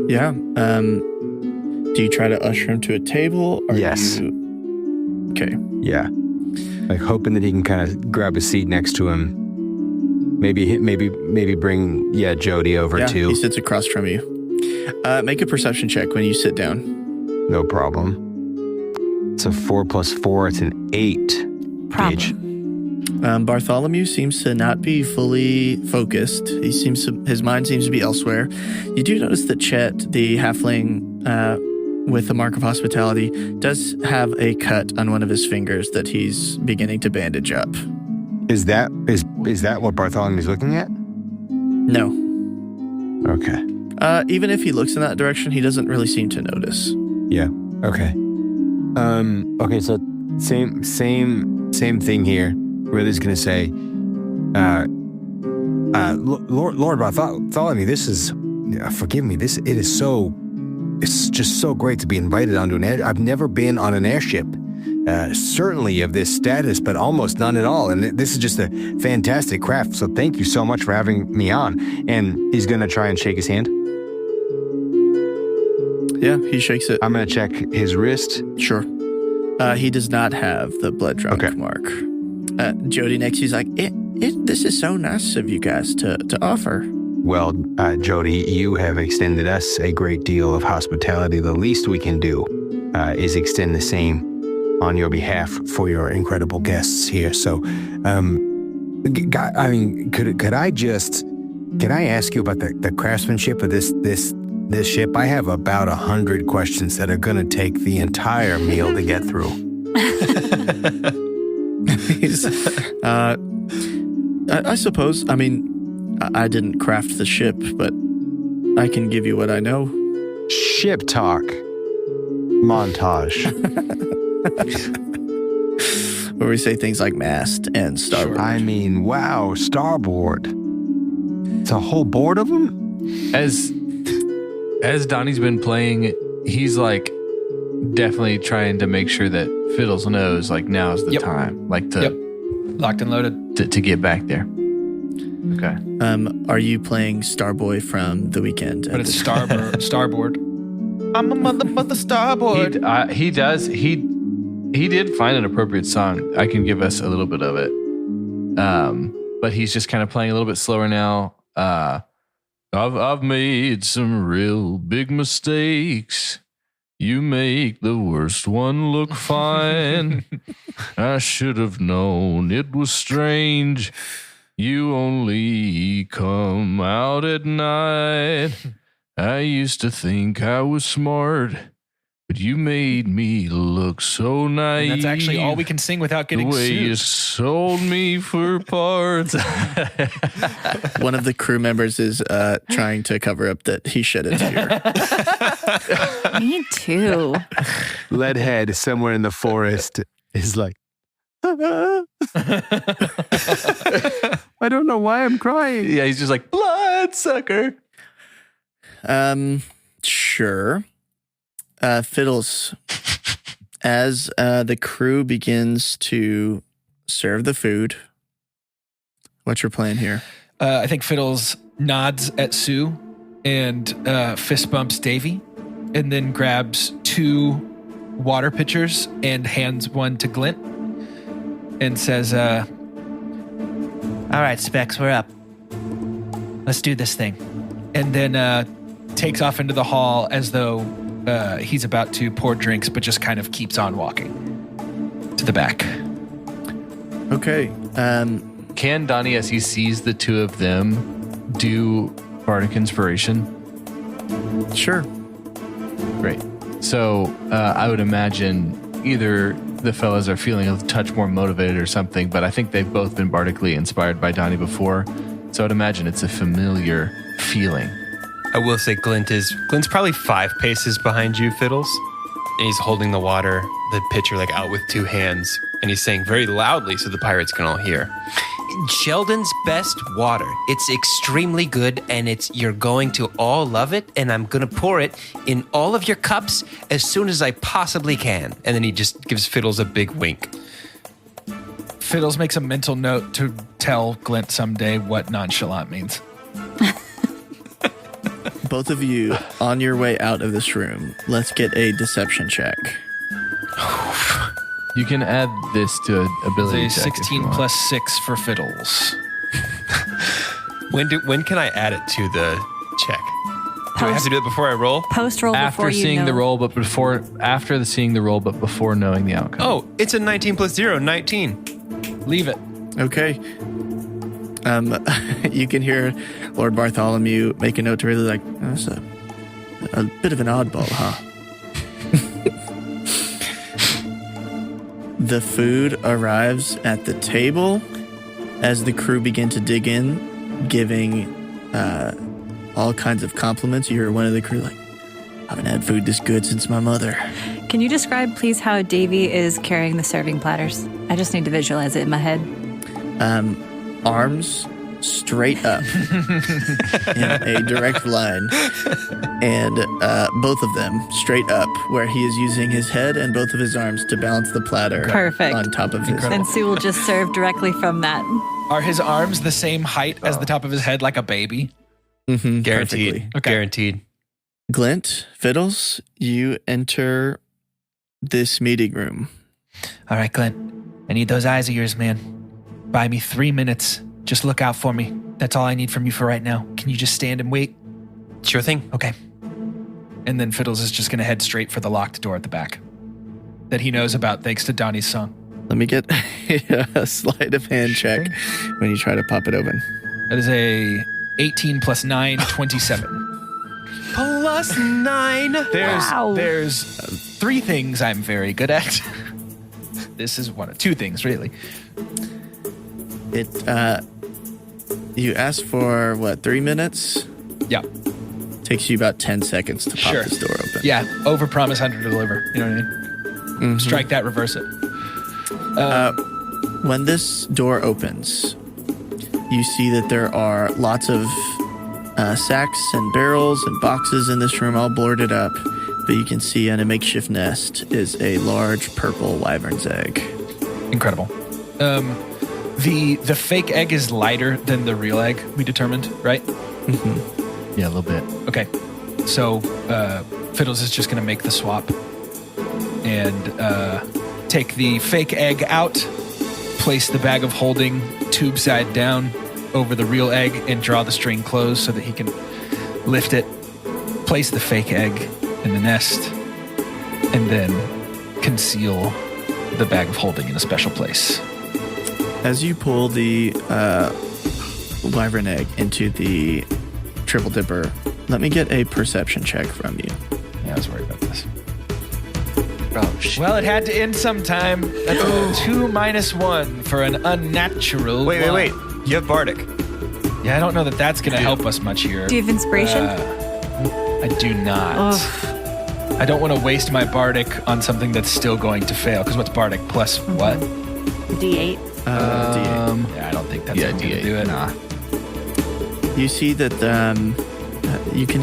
Yeah. Do you try to usher him to a table? Or Yes. Okay. Yeah. Like hoping that he can kind of grab a seat next to him. Maybe bring Jody over too. He sits across from you. Make a perception check when you sit down. No problem. It's a 4 + 4. It's an 8. Gage. Bartholomew seems to not be fully focused. His mind seems to be elsewhere. You do notice that Chet, the halfling with the mark of hospitality, does have a cut on one of his fingers that he's beginning to bandage up. Is that what Bartholomew's looking at? No. Okay. Even if he looks in that direction, he doesn't really seem to notice. Yeah. Okay. Okay. So same thing here. Ridley's gonna say, Lord Bartholomew, this is, forgive me. It's just so great to be invited onto an air. I've never been on an airship. Certainly of this status, but almost none at all. And this is just a fantastic craft. So thank you so much for having me on. And he's going to try and shake his hand. Yeah, he shakes it. I'm going to check his wrist. Sure. He does not have the blood drunk mark. Jody next, he's like, this is so nice of you guys to offer. Well, Jody, you have extended us a great deal of hospitality. The least we can do is extend the same on your behalf for your incredible guests here. So, I mean, could I ask you about the craftsmanship of this ship? I have about 100 questions that are going to take the entire meal to get through. I suppose. I mean, I didn't craft the ship, but I can give you what I know. Ship talk. Montage. Where we say things like mast and starboard. I mean, wow, starboard. It's a whole board of them? As Donnie's been playing, he's like definitely trying to make sure that Fiddles knows like now's the time. Like to locked and loaded. To get back there. Okay. Are you playing Starboy from The Weeknd? But it's starboard. I'm a mother starboard. He does. He did find an appropriate song. I can give us a little bit of it. But he's just kind of playing a little bit slower now. I've made some real big mistakes. You make the worst one look fine. I should have known it was strange. You only come out at night. I used to think I was smart, but you made me look so naive. And that's actually all we can sing without getting sued. The way sued. you sold me for parts. One of the crew members is trying to cover up that he shed a tear. Me too. Leadhead somewhere in the forest is like, I don't know why I'm crying. Yeah, he's just like, bloodsucker. Sure. Fiddles, as the crew begins to serve the food, what's your plan here? I think Fiddles nods at Sue and fist bumps Davy, and then grabs 2 water pitchers and hands one to Glint and says, all right, Specs, we're up. Let's do this thing. And then takes off into the hall as though he's about to pour drinks, but just kind of keeps on walking to the back. Okay. Can Donnie, as he sees the two of them, do Bardic Inspiration? Sure. Great. So I would imagine either the fellas are feeling a touch more motivated or something, but I think they've both been bardically inspired by Donnie before. So I'd imagine it's a familiar feeling. I will say Glint's probably 5 paces behind you, Fiddles. And he's holding the water, the pitcher like out with 2 hands. And he's saying very loudly so the pirates can all hear. Sheldon's best water. It's extremely good, and you're going to all love it, and I'm going to pour it in all of your cups as soon as I possibly can. And then he just gives Fiddles a big wink. Fiddles makes a mental note to tell Glint someday what nonchalant means. Both of you, on your way out of this room, let's get a deception check. You can add this to ability It's a check 16 plus 6 for Fiddles. When can I add it to the check? Do I have to do it before I roll? Post roll after before you seeing know. the roll, but after seeing the roll, but before knowing the outcome. Oh, it's a 19 plus 0, 19. Leave it. Okay. You can hear Lord Bartholomew make a note to Ridley like, oh, that's a bit of an oddball, huh? The food arrives at the table as the crew begin to dig in, giving all kinds of compliments. You hear one of the crew like, I haven't had food this good since my mother. Can you describe, please, how Davy is carrying the serving platters? I just need to visualize it in my head. Arms straight up in a direct line, and both of them straight up, where he is using his head and both of his arms to balance the platter Perfect. on top of his head. And Sue will just serve directly from that. Are his arms the same height as the top of his head, like a baby? Mm-hmm, Guaranteed. perfectly. Okay. Guaranteed. Glint, Fiddles, you enter this meeting room. All right, Glint. I need those eyes of yours, man. Buy me 3 minutes. Just look out for me. That's all I need from you for right now. Can you just stand and wait? Sure thing. Okay. And then Fiddles is just going to head straight for the locked door at the back that he knows about thanks to Donnie's song. Let me get a sleight of hand check when you try to pop it open. That is a 18 plus 9, 27. Plus 9. There's 3 things I'm very good at. This is 2 things, really. You asked for, 3 minutes? Yeah. Takes you about 10 seconds to pop Sure. this door open. Yeah. Overpromise, under-deliver. You know what I mean? Mm-hmm. Strike that, reverse it. When this door opens, you see that there are lots of sacks and barrels and boxes in this room, all boarded up. But you can see on a makeshift nest is a large purple wyvern's egg. Incredible. The fake egg is lighter than the real egg, we determined, right? Mm-hmm. Yeah, a little bit. Okay. So Fiddles is just going to make the swap and take the fake egg out, place the bag of holding tube side down over the real egg, and draw the string closed so that he can lift it, place the fake egg in the nest, and then conceal the bag of holding in a special place. As you pull the wyvern egg into the triple dipper, let me get a perception check from you. Yeah, I was worried about this. Oh, shit. Well, it had to end sometime. That's a 2 minus 1 for an unnatural. Wait. You have Bardic. Yeah, I don't know that that's going to help us much here. Do you have inspiration? I do not. I don't want to waste my Bardic on something that's still going to fail. Because what's Bardic plus what? D8. D8. Yeah, I don't think that's Yeah, going to D8. do it. Nah. You see that you can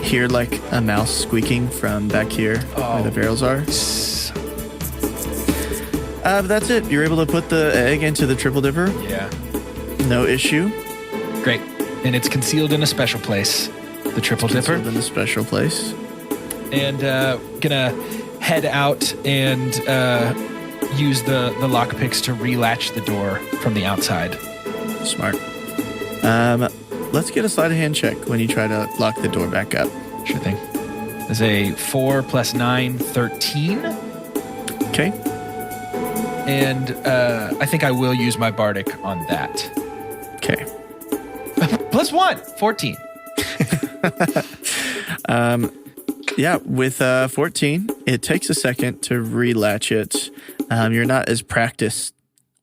hear like a mouse squeaking from back here where the barrels are. But that's it. You're able to put the egg into the triple dipper. Yeah. No issue. Great. And it's concealed in a special place. The triple dipper. Concealed in a special place. And gonna head out and use the lockpicks to relatch the door from the outside. Smart. Let's get a sleight of hand check when you try to lock the door back up. Sure thing. There's a 4 plus 9, 13. Okay. And I think I will use my bardic on that. Okay. +1, 14. Yeah, with 14, it takes a second to relatch it. You're not as practiced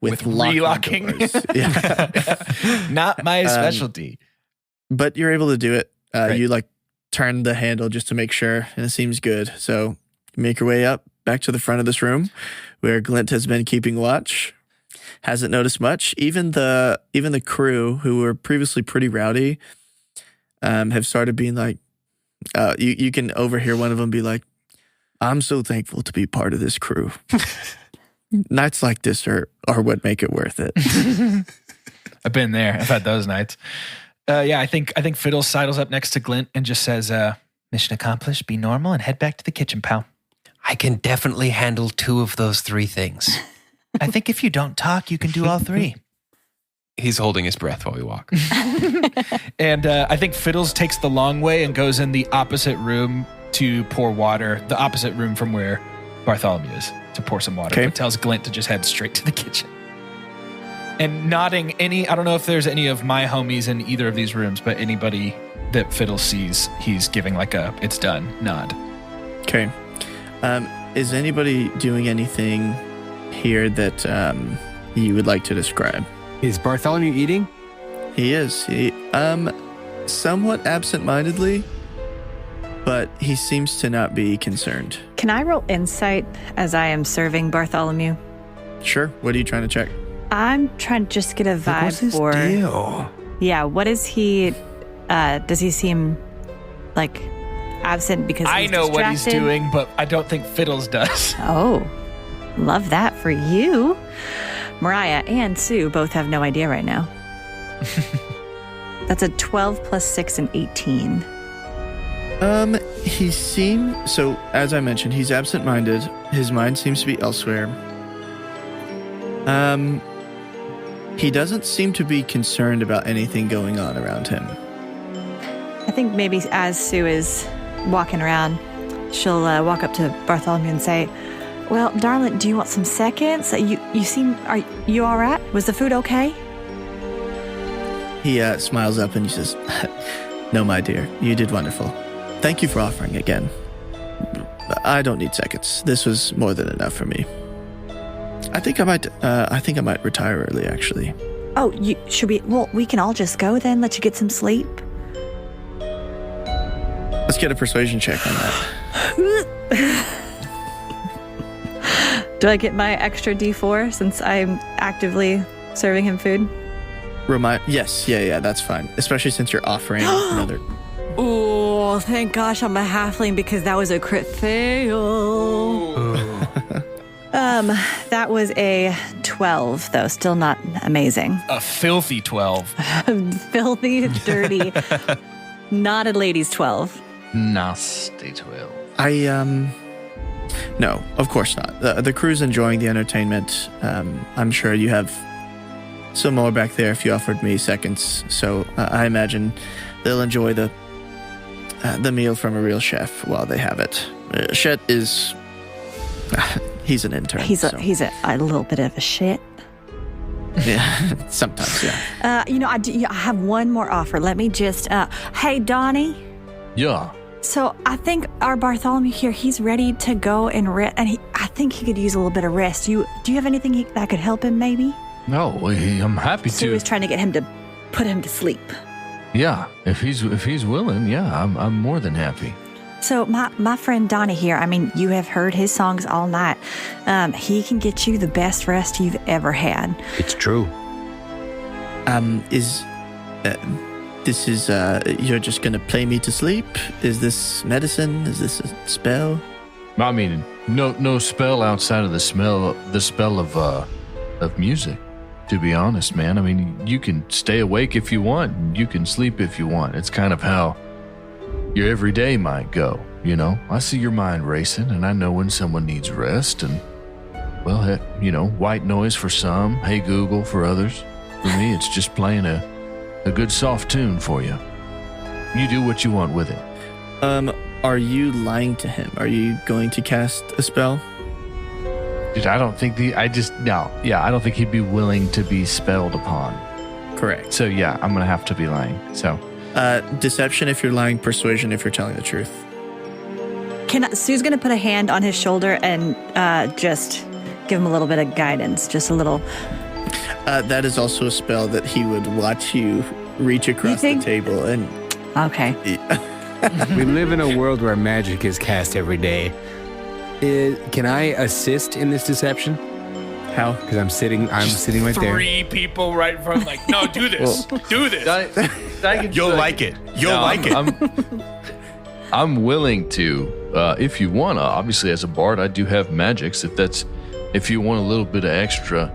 with relocking. Yeah. Not my specialty. But you're able to do it. Right. You like turn the handle just to make sure, and it seems good. So you make your way up back to the front of this room where Glint has been keeping watch. Hasn't noticed much. Even the crew, who were previously pretty rowdy, have started being like, you can overhear one of them be like, "I'm so thankful to be part of this crew. Nights like this are what make it worth it." I've been there. I've had those nights. Yeah, I think Fiddle sidles up next to Glint and just says, "Mission accomplished. Be normal and head back to the kitchen, pal." I can definitely handle 2 of those 3 things. I think if you don't talk, you can do all 3. He's holding his breath while we walk. And I think Fiddles takes the long way and goes in the opposite room to pour water, the opposite room from where Bartholomew is, to pour some water. Okay. But tells Glint to just head straight to the kitchen. And nodding I don't know if there's any of my homies in either of these rooms, but anybody that Fiddles sees, he's giving like a "it's done" nod. Okay. Is anybody doing anything here that you would like to describe? Is Bartholomew eating? He is. He somewhat absent-mindedly, but he seems to not be concerned. Can I roll insight as I am serving Bartholomew? Sure. What are you trying to check? I'm trying to just get a vibe What's his for. deal? Yeah, what is he? Does he seem like absent because I he's know what he's distracted? doing, but I don't think Fiddles does. Oh, love that for you. Mariah and Sue both have no idea right now. That's a 12 plus 6 and 18. He seems, so as I mentioned, he's absent-minded. His mind seems to be elsewhere. He doesn't seem to be concerned about anything going on around him. I think maybe as Sue is walking around, she'll walk up to Bartholomew and say, "Well, darling, do you want some seconds? Are you all right? Was the food okay?" He smiles up and he says, "No, my dear, you did wonderful. Thank you for offering again. I don't need seconds. This was more than enough for me. I think I might retire early, actually." Oh, should we? Well, we can all just go then. Let you get some sleep. Let's get a persuasion check on that. Do I get my extra D4 since I'm actively serving him food? Yes, yeah, that's fine. Especially since you're offering another. Oh, thank gosh I'm a halfling because that was a crit fail. That was a 12, though. Still not amazing. A filthy 12. Filthy, dirty, not a lady's 12. Nasty 12. No, of course not. The crew's enjoying the entertainment. I'm sure you have some more back there if you offered me seconds. So I imagine they'll enjoy the meal from a real chef while they have it. Chet is... he's an intern. He's a little bit of a shit. Yeah, sometimes, yeah. I have one more offer. Let me just... hey, Donnie. Yeah. So I think our Bartholomew here, he's ready to go and rest, and I think he could use a little bit of rest. Do you have anything that could help him, maybe? No, I'm happy Sue to. is trying to get him to put him to sleep. Yeah, if he's willing, yeah, I'm more than happy. So my friend Donnie here, I mean, you have heard his songs all night. He can get you the best rest you've ever had. It's true. You're just gonna play me to sleep? Is this medicine? Is this a spell? I mean, no spell outside of the spell of music. To be honest, man, I mean, you can stay awake if you want. You can sleep if you want. It's kind of how your everyday might go, you know? I see your mind racing, and I know when someone needs rest, and, well, heck, white noise for some, Hey Google for others. For me, it's just playing a good soft tune for you. You do what you want with it. Are you lying to him? Are you going to cast a spell? Dude, I don't think I don't think he'd be willing to be spelled upon. Correct. So yeah, I'm gonna have to be lying. So deception if you're lying, persuasion if you're telling the truth. Sue's going to put a hand on his shoulder and just give him a little bit of guidance, just a little. That is also a spell that he would watch you reach across the table and. Okay. We live in a world where magic is cast every day. Can I assist in this deception? How? Because I'm sitting right there. 3 people right in front, like, no, do this. Do this. You'll like it. You'll like it. I'm willing to, if you want to. Obviously, as a bard, I do have magics. If you want a little bit of extra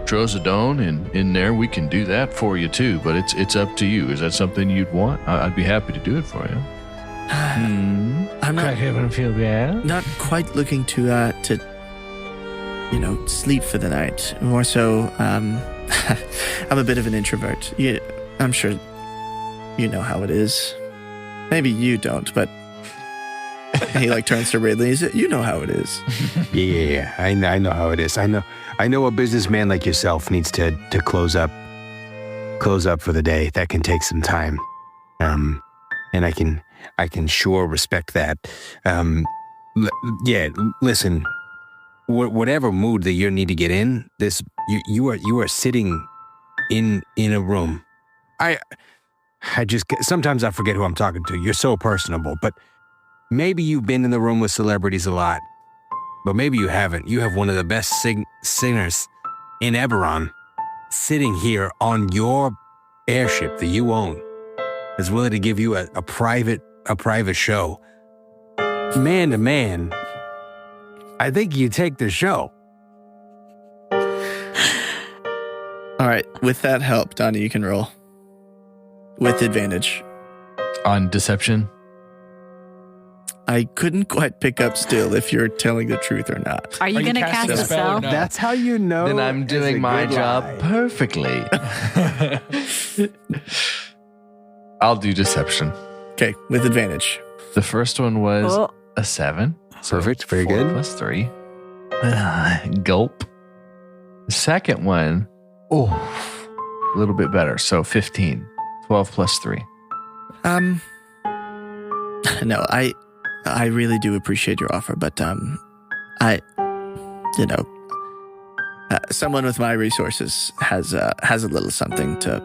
Trozadone in there, we can do that for you too. But it's up to you. Is that something you'd want? I'd be happy to do it for you. I'm not quite looking to sleep for the night. More so, I'm a bit of an introvert. I'm sure you know how it is. Maybe you don't, but he turns to Ridley. He says, "You know how it is." Yeah, I know how it is. I know a businessman like yourself needs to close up for the day. That can take some time, and I can sure respect that. Listen, whatever mood that you need to get in, you are sitting in a room. Sometimes I forget who I'm talking to. You're so personable, but maybe you've been in the room with celebrities a lot, but maybe you haven't. You have one of the best singers in Eberron sitting here on your airship that you own, is willing to give you a private show. Man to man, I think you take the show. All right, with that help, Donnie, you can roll. With advantage. On deception? I couldn't quite pick up still if you're telling the truth or not. Are you going to cast a spell? No? That's how you know. Then I'm doing my job perfectly. I'll do deception. Okay, with advantage. The first one was a 7. Perfect, very 4 good. Plus 3. Gulp. The second one, a little bit better. So 15. 12 plus 3. No, I really do appreciate your offer, but someone with my resources has a little something to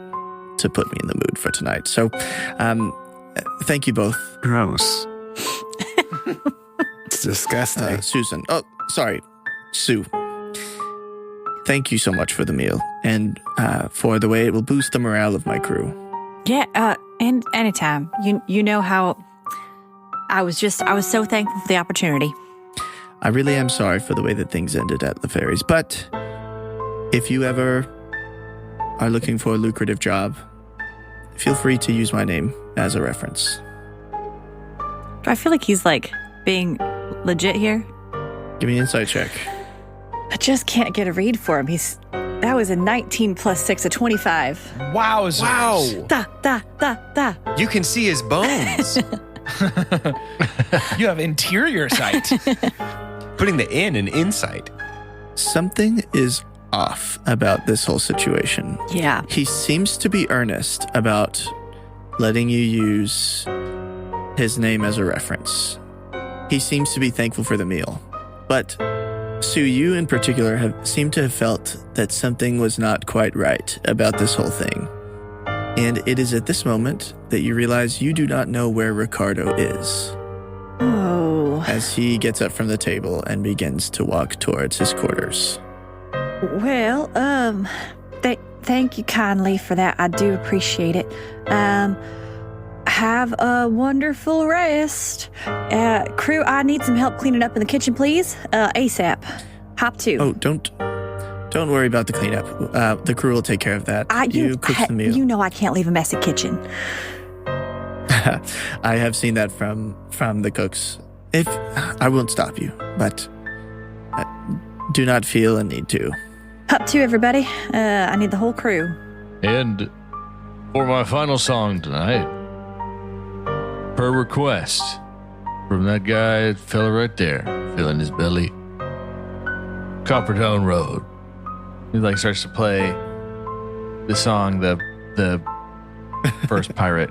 put me in the mood for tonight. So, thank you both. Gross. It's disgusting. Susan. Oh, sorry, Sue. Thank you so much for the meal and for the way it will boost the morale of my crew. Yeah, and anytime. You know how I was so thankful for the opportunity. I really am sorry for the way that things ended at the ferries, but if you ever are looking for a lucrative job, feel free to use my name as a reference. Do I feel like he's being legit here? Give me an insight check. I just can't get a read for him. That was a 19 plus 6, a 25. Wowzers. Da. You can see his bones. You have interior sight. Putting the in insight. Something is off about this whole situation. Yeah. He seems to be earnest about letting you use his name as a reference. He seems to be thankful for the meal. But Sue, you in particular seemed to have felt that something was not quite right about this whole thing. And it is at this moment that you realize you do not know where Ricardo is. Oh. As he gets up from the table and begins to walk towards his quarters. Well, thank you kindly for that. I do appreciate it. Have a wonderful rest. Crew, I need some help cleaning up in the kitchen, please. ASAP. Hop 2. Oh, don't worry about the cleanup. The crew will take care of that. You cook the meal. You know I can't leave a messy kitchen. I have seen that from the cooks. If I won't stop you, but do not feel a need to. Hop 2, everybody. I need the whole crew. And for my final song tonight, per request from that fella right there, feeling his belly, Coppertown Road. He like starts to play the song the first pirate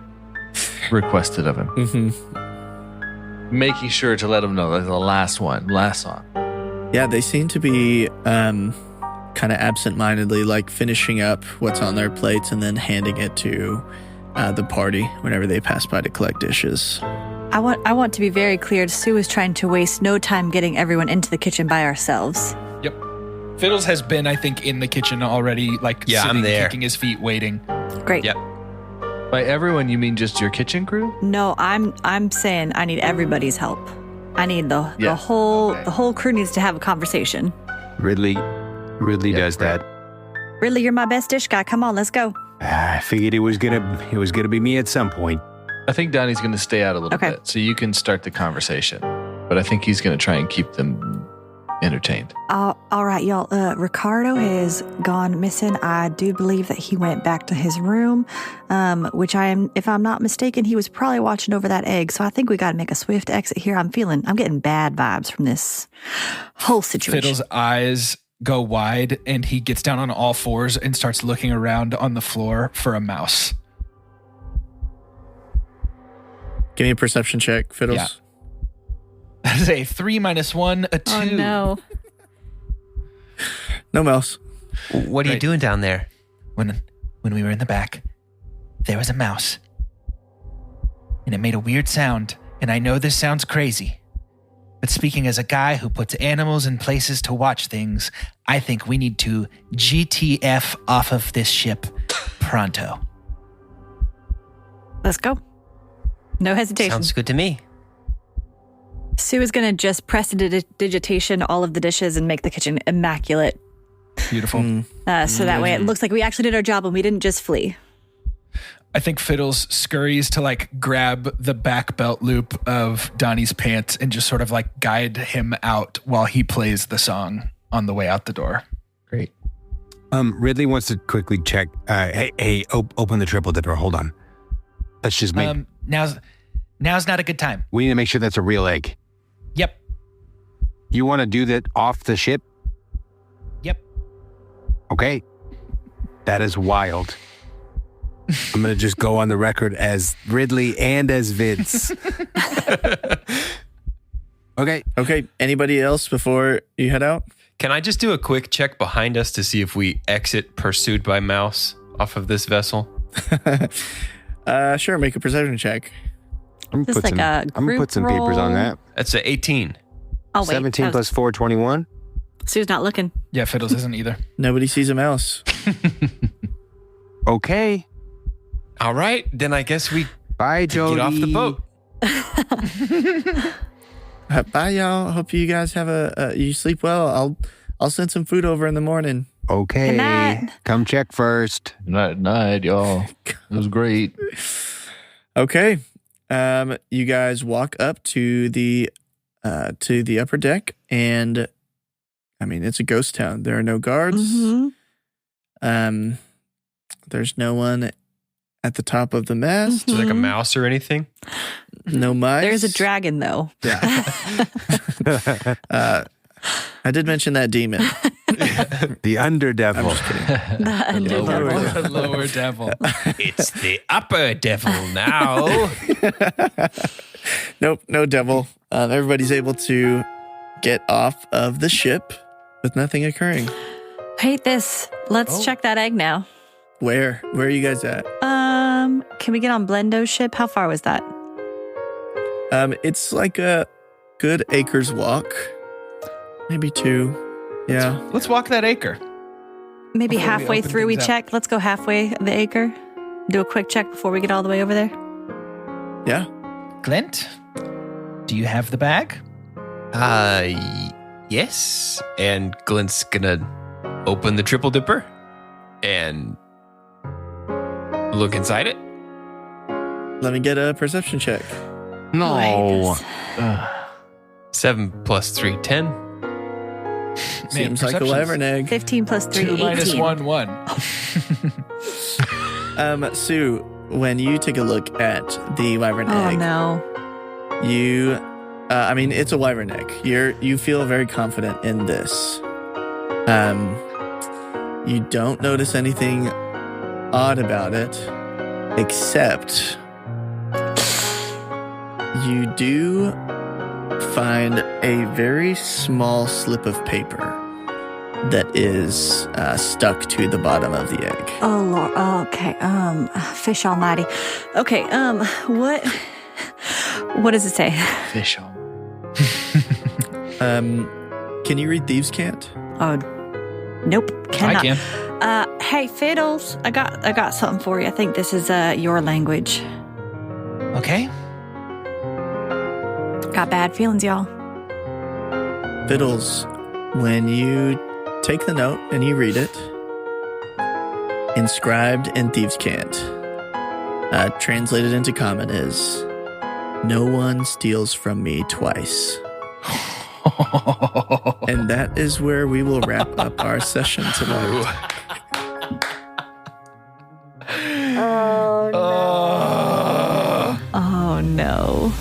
requested of him. Mm-hmm. Making sure to let him know that's the last song. Yeah, they seem to be kind of absent-mindedly, like finishing up what's on their plates and then handing it to the party whenever they pass by to collect dishes. I want to be very clear. Sue is trying to waste no time getting everyone into the kitchen by ourselves. Yep. Fiddles has been, I think, in the kitchen already, like Yeah, sitting, I'm there. kicking his feet, waiting. Great. Yep. By everyone, you mean just your kitchen crew? No, I'm saying I need everybody's help. I need the whole crew needs to have a conversation. Ridley does that. Ridley, you're my best dish guy. Come on, let's go. I figured it was gonna be me at some point. I think Donnie's going to stay out a little bit, so you can start the conversation. But I think he's going to try and keep them entertained. All right, y'all. Ricardo has gone missing. I do believe that he went back to his room, which if I'm not mistaken, he was probably watching over that egg. So I think we got to make a swift exit here. I'm getting bad vibes from this whole situation. Fiddle's eyes go wide, and he gets down on all fours and starts looking around on the floor for a mouse. Give me a perception check, Fiddles. Yeah. That is a 3 - 1, a 2. Oh, no. No mouse. What are you doing down there? When we were in the back, there was a mouse. And it made a weird sound, and I know this sounds crazy. But speaking as a guy who puts animals in places to watch things, I think we need to GTF off of this ship pronto. Let's go. No hesitation. Sounds good to me. Sue is going to just prestidigitation all of the dishes and make the kitchen immaculate. Beautiful. So that way it looks like we actually did our job and we didn't just flee. I think Fiddles scurries to like grab the back belt loop of Donnie's pants and just sort of like guide him out while he plays the song on the way out the door. Great. Ridley wants to quickly check. Open the triple dipper. Hold on. Let's just make. Now's not a good time. We need to make sure that's a real egg. Yep. You want to do that off the ship? Yep. Okay. That is wild. I'm going to just go on the record as Ridley and as Vince. Okay. Anybody else before you head out? Can I just do a quick check behind us to see if we exit pursued by mouse off of this vessel? Sure. Make a perception check. I'm Just like a I'm going to put some group papers on roll. that. That's a 18. Oh, wait. 17 plus 4, 21. Sue's not looking. Yeah, Fiddles isn't either. Nobody sees a mouse. Okay. All right, then I guess we Bye, Jody. get off the boat. Bye, y'all. Hope you guys have you sleep well. I'll send some food over in the morning. Okay. Good night. Come check first. Night, y'all. It was great. Okay. You guys walk up to the upper deck, and I mean it's a ghost town. There are no guards. Mm-hmm. There's no one at the top of the mast. Is there like a mouse or anything? No mice. There's a dragon, though. Yeah. I did mention that demon. The underdevil. I'm just kidding. The lower devil. It's the upper devil now. Nope, no devil. Everybody's able to get off of the ship with nothing occurring. Hate this. Let's check that egg now. Where are you guys at? Can we get on Blendo's ship? How far was that? It's like a good acre's walk. Maybe 2. Yeah. Let's walk that acre. Maybe Before we halfway open through we things up. check. Let's go halfway the acre. Do a quick check before we get all the way over there. Yeah. Glint, do you have the bag? Yes. And Glint's gonna open the triple dipper and look inside it. Let me get a perception check. No. 7 plus 3, 10. Seems like a perception's wyvern egg. 15 plus 3, 2 minus 18. 1, 1. Sue, when you take a look at the wyvern Oh, egg, no. you, it's a wyvern egg. You feel very confident in this. You don't notice anything odd about it, except you do find a very small slip of paper that is stuck to the bottom of the egg. Oh, Lord. Oh, okay. Fish almighty. Okay, what does it say? Fish on. Can you read Thieves' Cant? Oh, nope. Cannot. I can. Hey, Fiddles, I got something for you. I think this is your language. Okay. Got bad feelings, y'all. Fiddles, when you take the note and you read it, inscribed in Thieves' Cant, translated into common is, "No one steals from me twice." And that is where we will wrap up our session tonight. Oh no.